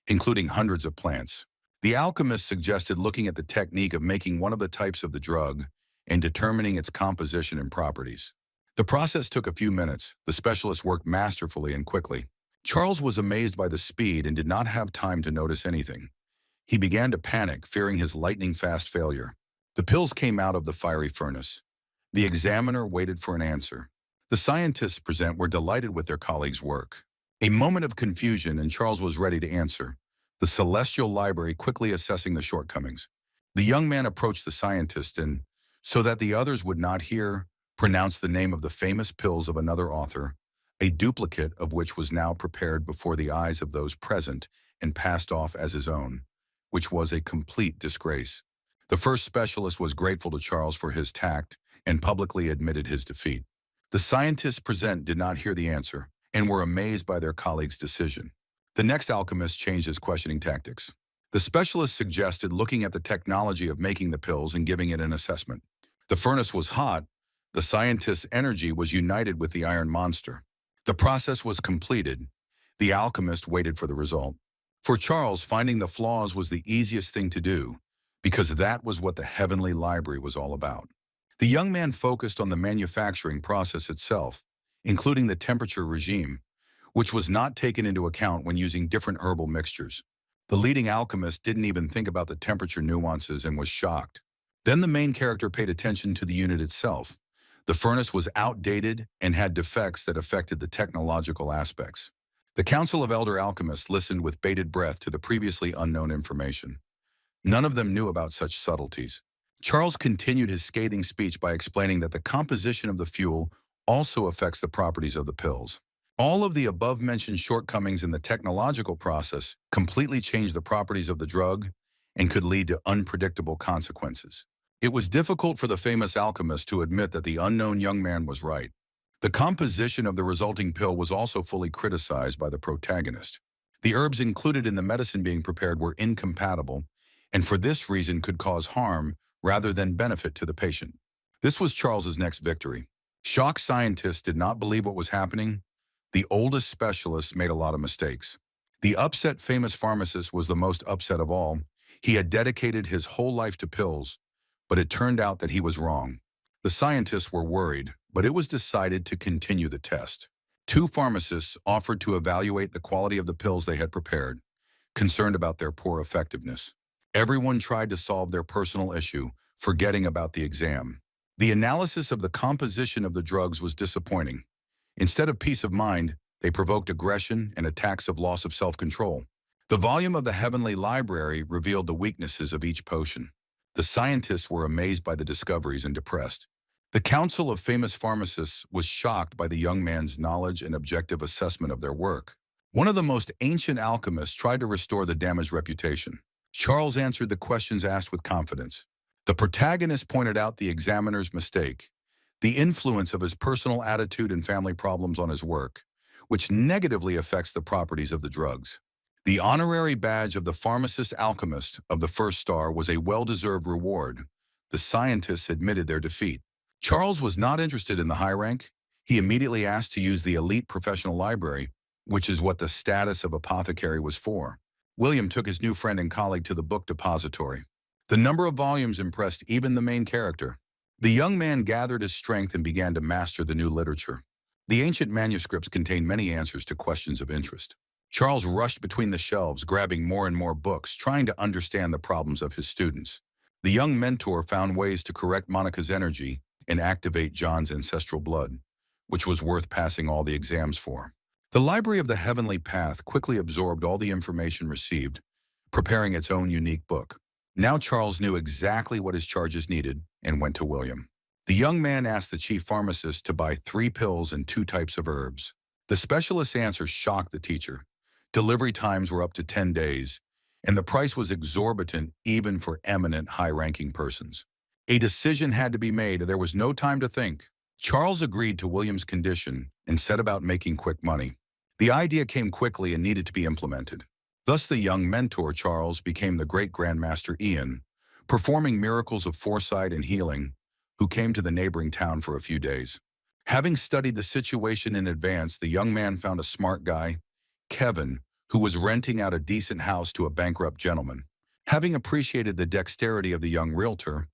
including hundreds of plants. The alchemist suggested looking at the technique of making one of the types of the drug and determining its composition and properties. The process took a few minutes. The specialist worked masterfully and quickly. Charles was amazed by the speed and did not have time to notice anything. He began to panic, fearing his lightning-fast failure. The pills came out of the fiery furnace. The examiner waited for an answer. The scientists present were delighted with their colleagues' work. A moment of confusion, and Charles was ready to answer, the celestial library quickly assessing the shortcomings. The young man approached the scientist and, so that the others would not hear, pronounced the name of the famous pills of another author, a duplicate of which was now prepared before the eyes of those present and passed off as his own, which was a complete disgrace. The first specialist was grateful to Charles for his tact and publicly admitted his defeat. The scientists present did not hear the answer and were amazed by their colleague's decision. The next alchemist changed his questioning tactics. The specialist suggested looking at the technology of making the pills and giving it an assessment. The furnace was hot. The scientist's energy was united with the iron monster. The process was completed. The alchemist waited for the result. For Charles, finding the flaws was the easiest thing to do, because that was what the heavenly library was all about. The young man focused on the manufacturing process itself, including the temperature regime, which was not taken into account when using different herbal mixtures. The leading alchemist didn't even think about the temperature nuances and was shocked. Then the main character paid attention to the unit itself. The furnace was outdated and had defects that affected the technological aspects. The Council of Elder Alchemists listened with bated breath to the previously unknown information. None of them knew about such subtleties. Charles continued his scathing speech by explaining that the composition of the fuel also affects the properties of the pills. All of the above-mentioned shortcomings in the technological process completely changed the properties of the drug and could lead to unpredictable consequences. It was difficult for the famous alchemist to admit that the unknown young man was right. The composition of the resulting pill was also fully criticized by the protagonist. The herbs included in the medicine being prepared were incompatible, and for this reason could cause harm rather than benefit to the patient. This was Charles's next victory. Shocked scientists did not believe what was happening. The oldest specialist made a lot of mistakes. The upset famous pharmacist was the most upset of all. He had dedicated his whole life to pills, but it turned out that he was wrong. The scientists were worried, but it was decided to continue the test. Two pharmacists offered to evaluate the quality of the pills they had prepared, concerned about their poor effectiveness. Everyone tried to solve their personal issue, forgetting about the exam. The analysis of the composition of the drugs was disappointing. Instead of peace of mind, they provoked aggression and attacks of loss of self-control. The volume of the heavenly library revealed the weaknesses of each potion. The scientists were amazed by the discoveries and depressed. The Council of Famous Pharmacists was shocked by the young man's knowledge and objective assessment of their work. One of the most ancient alchemists tried to restore the damaged reputation. Charles answered the questions asked with confidence. The protagonist pointed out the examiner's mistake, the influence of his personal attitude and family problems on his work, which negatively affects the properties of the drugs. The honorary badge of the pharmacist alchemist of the first star was a well-deserved reward. The scientists admitted their defeat. Charles was not interested in the high rank. He immediately asked to use the elite professional library, which is what the status of apothecary was for. William took his new friend and colleague to the book depository. The number of volumes impressed even the main character. The young man gathered his strength and began to master the new literature. The ancient manuscripts contained many answers to questions of interest. Charles rushed between the shelves, grabbing more and more books, trying to understand the problems of his students. The young mentor found ways to correct Monica's energy and activate John's ancestral blood, which was worth passing all the exams for. The Library of the Heavenly Path quickly absorbed all the information received, preparing its own unique book. Now Charles knew exactly what his charges needed and went to William. The young man asked the chief pharmacist to buy 3 pills and 2 types of herbs. The specialist's answer shocked the teacher. Delivery times were up to 10 days, and the price was exorbitant even for eminent high-ranking persons. A decision had to be made, and there was no time to think. Charles agreed to William's condition and set about making quick money. The idea came quickly and needed to be implemented. Thus the young mentor Charles became the great Grandmaster Ian, performing miracles of foresight and healing, who came to the neighboring town for a few days. Having studied the situation in advance, the young man found a smart guy, Kevin, who was renting out a decent house to a bankrupt gentleman. Having appreciated the dexterity of the young realtor,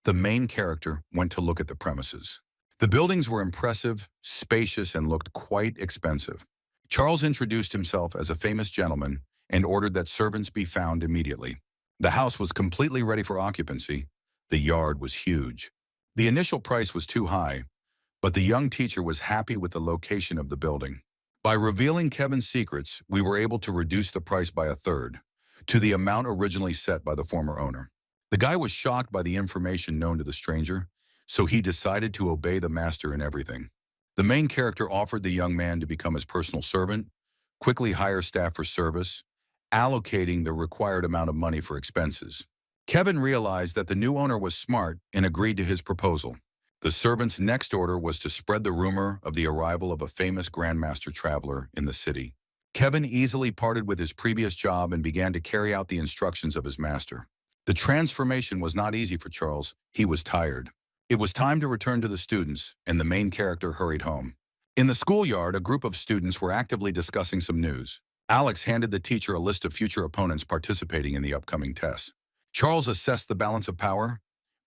the main character went to look at the premises. The buildings were impressive, spacious, and looked quite expensive. Charles introduced himself as a famous gentleman and ordered that servants be found immediately. The house was completely ready for occupancy. The yard was huge. The initial price was too high, but the young teacher was happy with the location of the building. By revealing Kevin's secrets, we were able to reduce the price by 1/3, to the amount originally set by the former owner. The guy was shocked by the information known to the stranger, so he decided to obey the master in everything. The main character offered the young man to become his personal servant, quickly hire staff for service, allocating the required amount of money for expenses. Kevin realized that the new owner was smart and agreed to his proposal. The servant's next order was to spread the rumor of the arrival of a famous Grandmaster traveler in the city. Kevin easily parted with his previous job and began to carry out the instructions of his master. The transformation was not easy for Charles. He was tired. It was time to return to the students, and the main character hurried home. In the schoolyard, a group of students were actively discussing some news. Alex handed the teacher a list of future opponents participating in the upcoming tests. Charles assessed the balance of power.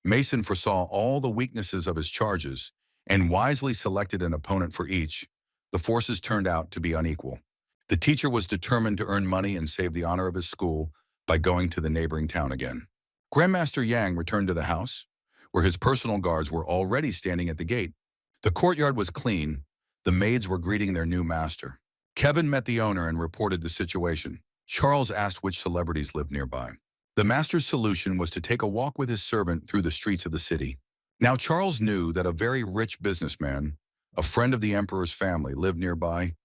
Mason foresaw all the weaknesses of his charges and wisely selected an opponent for each. The forces turned out to be unequal. The teacher was determined to earn money and save the honor of his school by going to the neighboring town again. Grandmaster Yang returned to the house, where his personal guards were already standing at the gate. The courtyard was clean. The maids were greeting their new master. Kevin met the owner and reported the situation. Charles asked which celebrities lived nearby. The master's solution was to take a walk with his servant through the streets of the city. Now Charles knew that a very rich businessman, a friend of the emperor's family, lived nearby,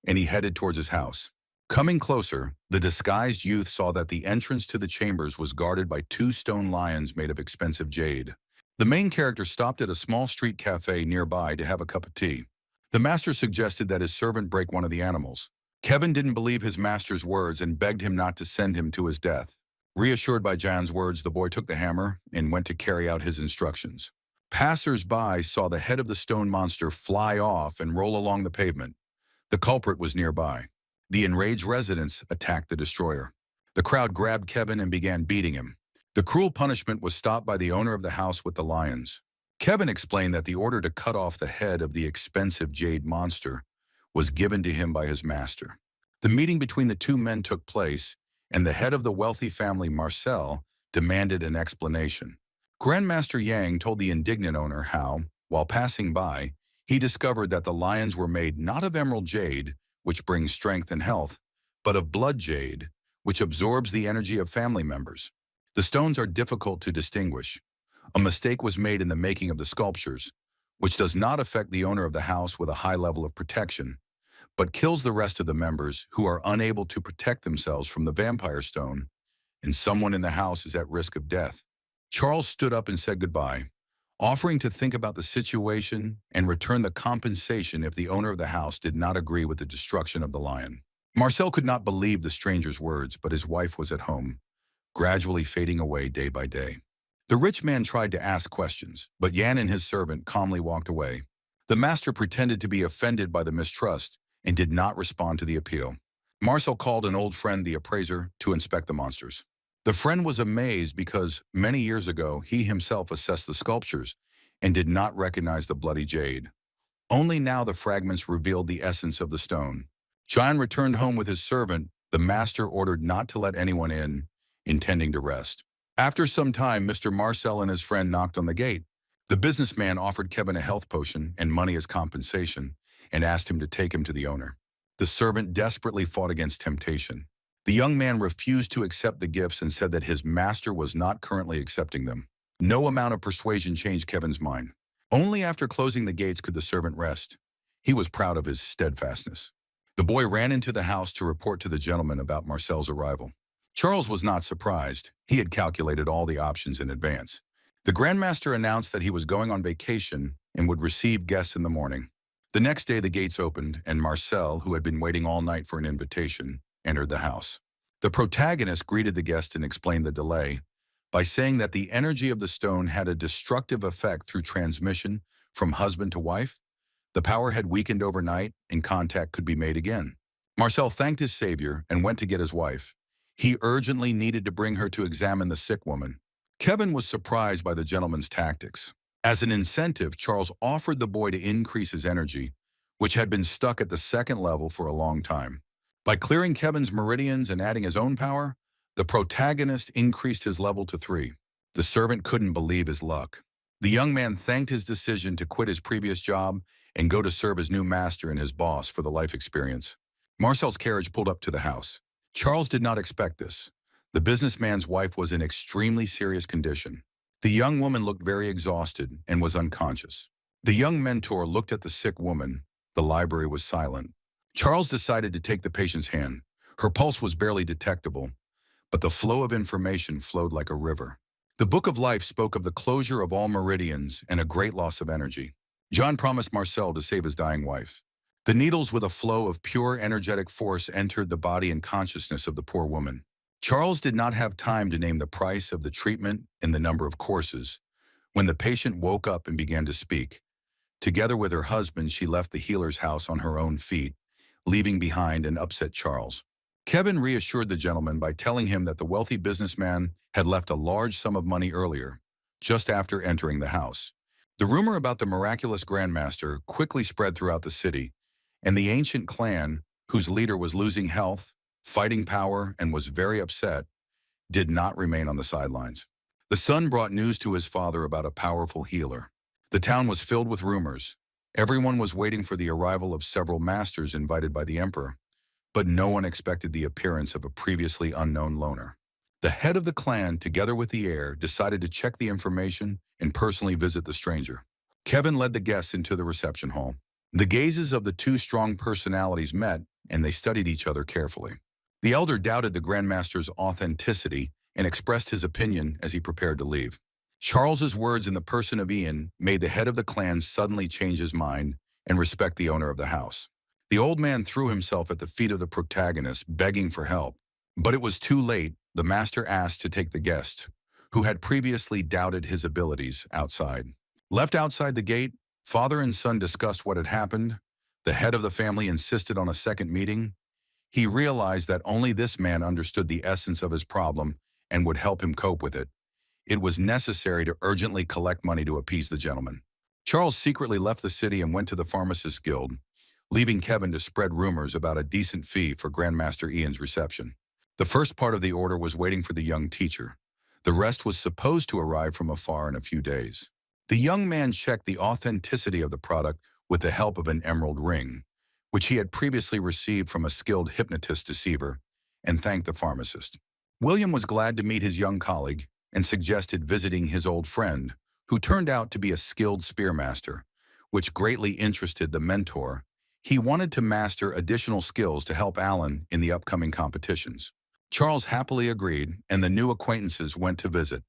and he headed towards his house. Coming closer, the disguised youth saw that the entrance to the chambers was guarded by 2 stone lions made of expensive jade. The main character stopped at a small street cafe nearby to have a cup of tea. The master suggested that his servant break one of the animals. Kevin didn't believe his master's words and begged him not to send him to his death. Reassured by Jan's words, the boy took the hammer and went to carry out his instructions. Passers-by saw the head of the stone monster fly off and roll along the pavement. The culprit was nearby. The enraged residents attacked the destroyer. The crowd grabbed Kevin and began beating him. The cruel punishment was stopped by the owner of the house with the lions. Kevin explained that the order to cut off the head of the expensive jade monster was given to him by his master. The meeting between the 2 men took place, and the head of the wealthy family, Marcel, demanded an explanation. Grandmaster Yang told the indignant owner how, while passing by, he discovered that the lions were made not of emerald jade, which brings strength and health, but of blood jade, which absorbs the energy of family members. The stones are difficult to distinguish. A mistake was made in the making of the sculptures, which does not affect the owner of the house with a high level of protection, but kills the rest of the members who are unable to protect themselves from the vampire stone, and someone in the house is at risk of death. Charles stood up and said goodbye, offering to think about the situation and return the compensation if the owner of the house did not agree with the destruction of the lion. Marcel could not believe the stranger's words, but his wife was at home, gradually fading away day by day. The rich man tried to ask questions, but Yan and his servant calmly walked away. The master pretended to be offended by the mistrust and did not respond to the appeal. Marcel called an old friend, the appraiser, to inspect the monsters. The friend was amazed because many years ago he himself assessed the sculptures and did not recognize the bloody jade. Only now the fragments revealed the essence of the stone. John returned home with his servant. The master ordered not to let anyone in, intending to rest. After some time, Mr. Marcel and his friend knocked on the gate. The businessman offered Kevin a health potion and money as compensation and asked him to take him to the owner. The servant desperately fought against temptation. The young man refused to accept the gifts and said that his master was not currently accepting them. No amount of persuasion changed Kevin's mind. Only after closing the gates could the servant rest. He was proud of his steadfastness. The boy ran into the house to report to the gentleman about Marcel's arrival. Charles was not surprised. He had calculated all the options in advance. The Grandmaster announced that he was going on vacation and would receive guests in the morning. The next day the gates opened, and Marcel, who had been waiting all night for an invitation, entered the house. The protagonist greeted the guest and explained the delay by saying that the energy of the stone had a destructive effect through transmission from husband to wife. The power had weakened overnight, and contact could be made again. Marcel thanked his savior and went to get his wife. He urgently needed to bring her to examine the sick woman. Kevin was surprised by the gentleman's tactics. As an incentive, Charles offered the boy to increase his energy, which had been stuck at the second level for a long time. By clearing Kevin's meridians and adding his own power, the protagonist increased his level to 3. The servant couldn't believe his luck. The young man thanked his decision to quit his previous job and go to serve his new master and his boss for the life experience. Marcel's carriage pulled up to the house. Charles did not expect this. The businessman's wife was in extremely serious condition. The young woman looked very exhausted and was unconscious. The young mentor looked at the sick woman. The library was silent. Charles decided to take the patient's hand. Her pulse was barely detectable, but the flow of information flowed like a river. The Book of Life spoke of the closure of all meridians and a great loss of energy. John promised Marcel to save his dying wife. The needles with a flow of pure energetic force entered the body and consciousness of the poor woman. Charles did not have time to name the price of the treatment and the number of courses when the patient woke up and began to speak. Together with her husband, she left the healer's house on her own feet, leaving behind an upset Charles. Kevin reassured the gentleman by telling him that the wealthy businessman had left a large sum of money earlier, just after entering the house. The rumor about the miraculous Grandmaster quickly spread throughout the city, and the ancient clan, whose leader was losing health, fighting power, and was very upset, did not remain on the sidelines. The son brought news to his father about a powerful healer. The town was filled with rumors. Everyone was waiting for the arrival of several masters invited by the emperor, but no one expected the appearance of a previously unknown loner. The head of the clan, together with the heir, decided to check the information and personally visit the stranger. Kevin led the guests into the reception hall. The gazes of the two strong personalities met, and they studied each other carefully. The elder doubted the Grandmaster's authenticity and expressed his opinion as he prepared to leave. Charles's words in the person of Ian made the head of the clan suddenly change his mind and respect the owner of the house. The old man threw himself at the feet of the protagonist, begging for help. But it was too late. The master asked to take the guest, who had previously doubted his abilities, outside. Left outside the gate, father and son discussed what had happened. The head of the family insisted on a second meeting. He realized that only this man understood the essence of his problem and would help him cope with it. It was necessary to urgently collect money to appease the gentleman. Charles secretly left the city and went to the Pharmacists Guild, leaving Kevin to spread rumors about a decent fee for Grandmaster Ian's reception. The first part of the order was waiting for the young teacher. The rest was supposed to arrive from afar in a few days. The young man checked the authenticity of the product with the help of an emerald ring, which he had previously received from a skilled hypnotist deceiver, and thanked the pharmacist. William was glad to meet his young colleague and suggested visiting his old friend, who turned out to be a skilled spearmaster, which greatly interested the mentor. He wanted to master additional skills to help Alan in the upcoming competitions. Charles happily agreed, and the new acquaintances went to visit.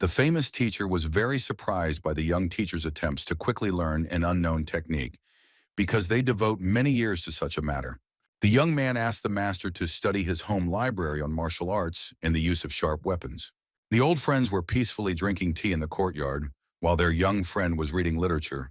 The famous teacher was very surprised by the young teacher's attempts to quickly learn an unknown technique, because they devote many years to such a matter. The young man asked the master to study his home library on martial arts and the use of sharp weapons. The old friends were peacefully drinking tea in the courtyard, while their young friend was reading literature,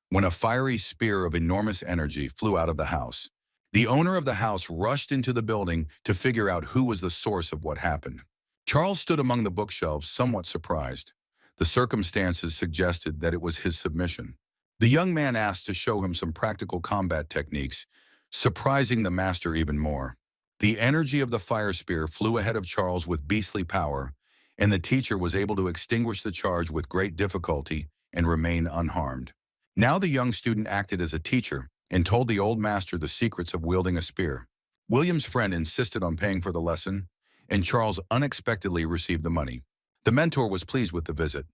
when a fiery spear of enormous energy flew out of the house. The owner of the house rushed into the building to figure out who was the source of what happened. Charles stood among the bookshelves, somewhat surprised. The circumstances suggested that it was his submission. The young man asked to show him some practical combat techniques, surprising the master even more. The energy of the fire spear flew ahead of Charles with beastly power, and the teacher was able to extinguish the charge with great difficulty and remain unharmed. Now the young student acted as a teacher and told the old master the secrets of wielding a spear. William's friend insisted on paying for the lesson, and Charles unexpectedly received the money. The mentor was pleased with the visit.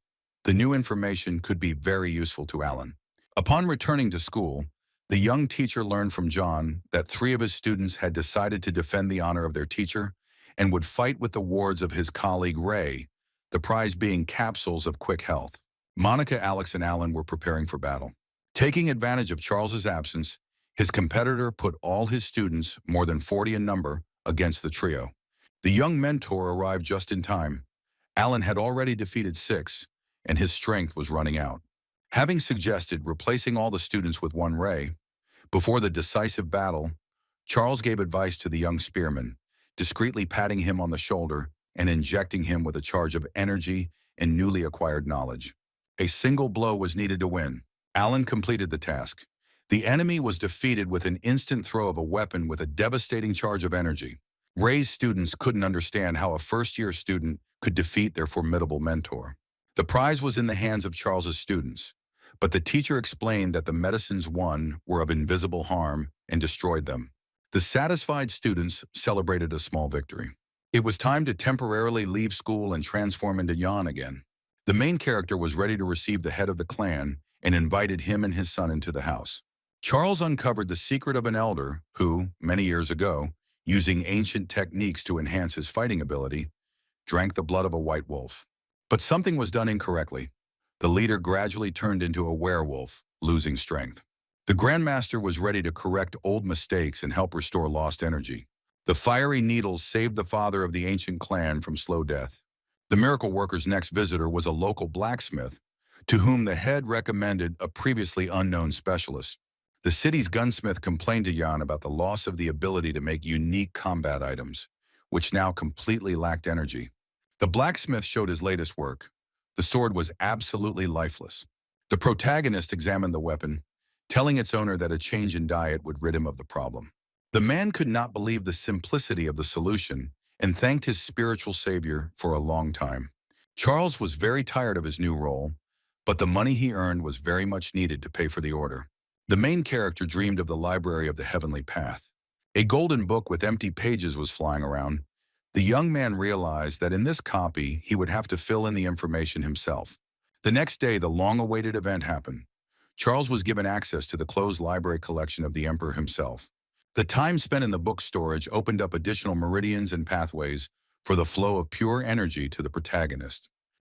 The new information could be very useful to Alan. Upon returning to school, the young teacher learned from John that 3 of his students had decided to defend the honor of their teacher and would fight with the wards of his colleague Ray, the prize being capsules of quick health. Monica, Alex, and Alan were preparing for battle. Taking advantage of Charles's absence, his competitor put all his students, more than 40 in number, against the trio. The young mentor arrived just in time. Alan had already defeated 6, and his strength was running out. Having suggested replacing all the students with one Ray, before the decisive battle, Charles gave advice to the young spearman, discreetly patting him on the shoulder and injecting him with a charge of energy and newly acquired knowledge. A single blow was needed to win. Alan completed the task. The enemy was defeated with an instant throw of a weapon with a devastating charge of energy. Ray's students couldn't understand how a first-year student could defeat their formidable mentor. The prize was in the hands of Charles's students, but the teacher explained that the medicines won were of invisible harm and destroyed them. The satisfied students celebrated a small victory. It was time to temporarily leave school and transform into Jan again. The main character was ready to receive the head of the clan and invited him and his son into the house. Charles uncovered the secret of an elder who, many years ago, using ancient techniques to enhance his fighting ability, drank the blood of a white wolf. But something was done incorrectly. The leader gradually turned into a werewolf, losing strength. The Grandmaster was ready to correct old mistakes and help restore lost energy. The fiery needles saved the father of the ancient clan from slow death. The miracle worker's next visitor was a local blacksmith, to whom the head recommended a previously unknown specialist. The city's gunsmith complained to Jan about the loss of the ability to make unique combat items, which now completely lacked energy. The blacksmith showed his latest work. The sword was absolutely lifeless. The protagonist examined the weapon, telling its owner that a change in diet would rid him of the problem. The man could not believe the simplicity of the solution and thanked his spiritual savior for a long time. Charles was very tired of his new role, but the money he earned was very much needed to pay for the order. The main character dreamed of the library of the heavenly path. A golden book with empty pages was flying around. The young man realized that in this copy, he would have to fill in the information himself. The next day, the long-awaited event happened. Charles was given access to the closed library collection of the emperor himself. The time spent in the book storage opened up additional meridians and pathways for the flow of pure energy to the protagonist.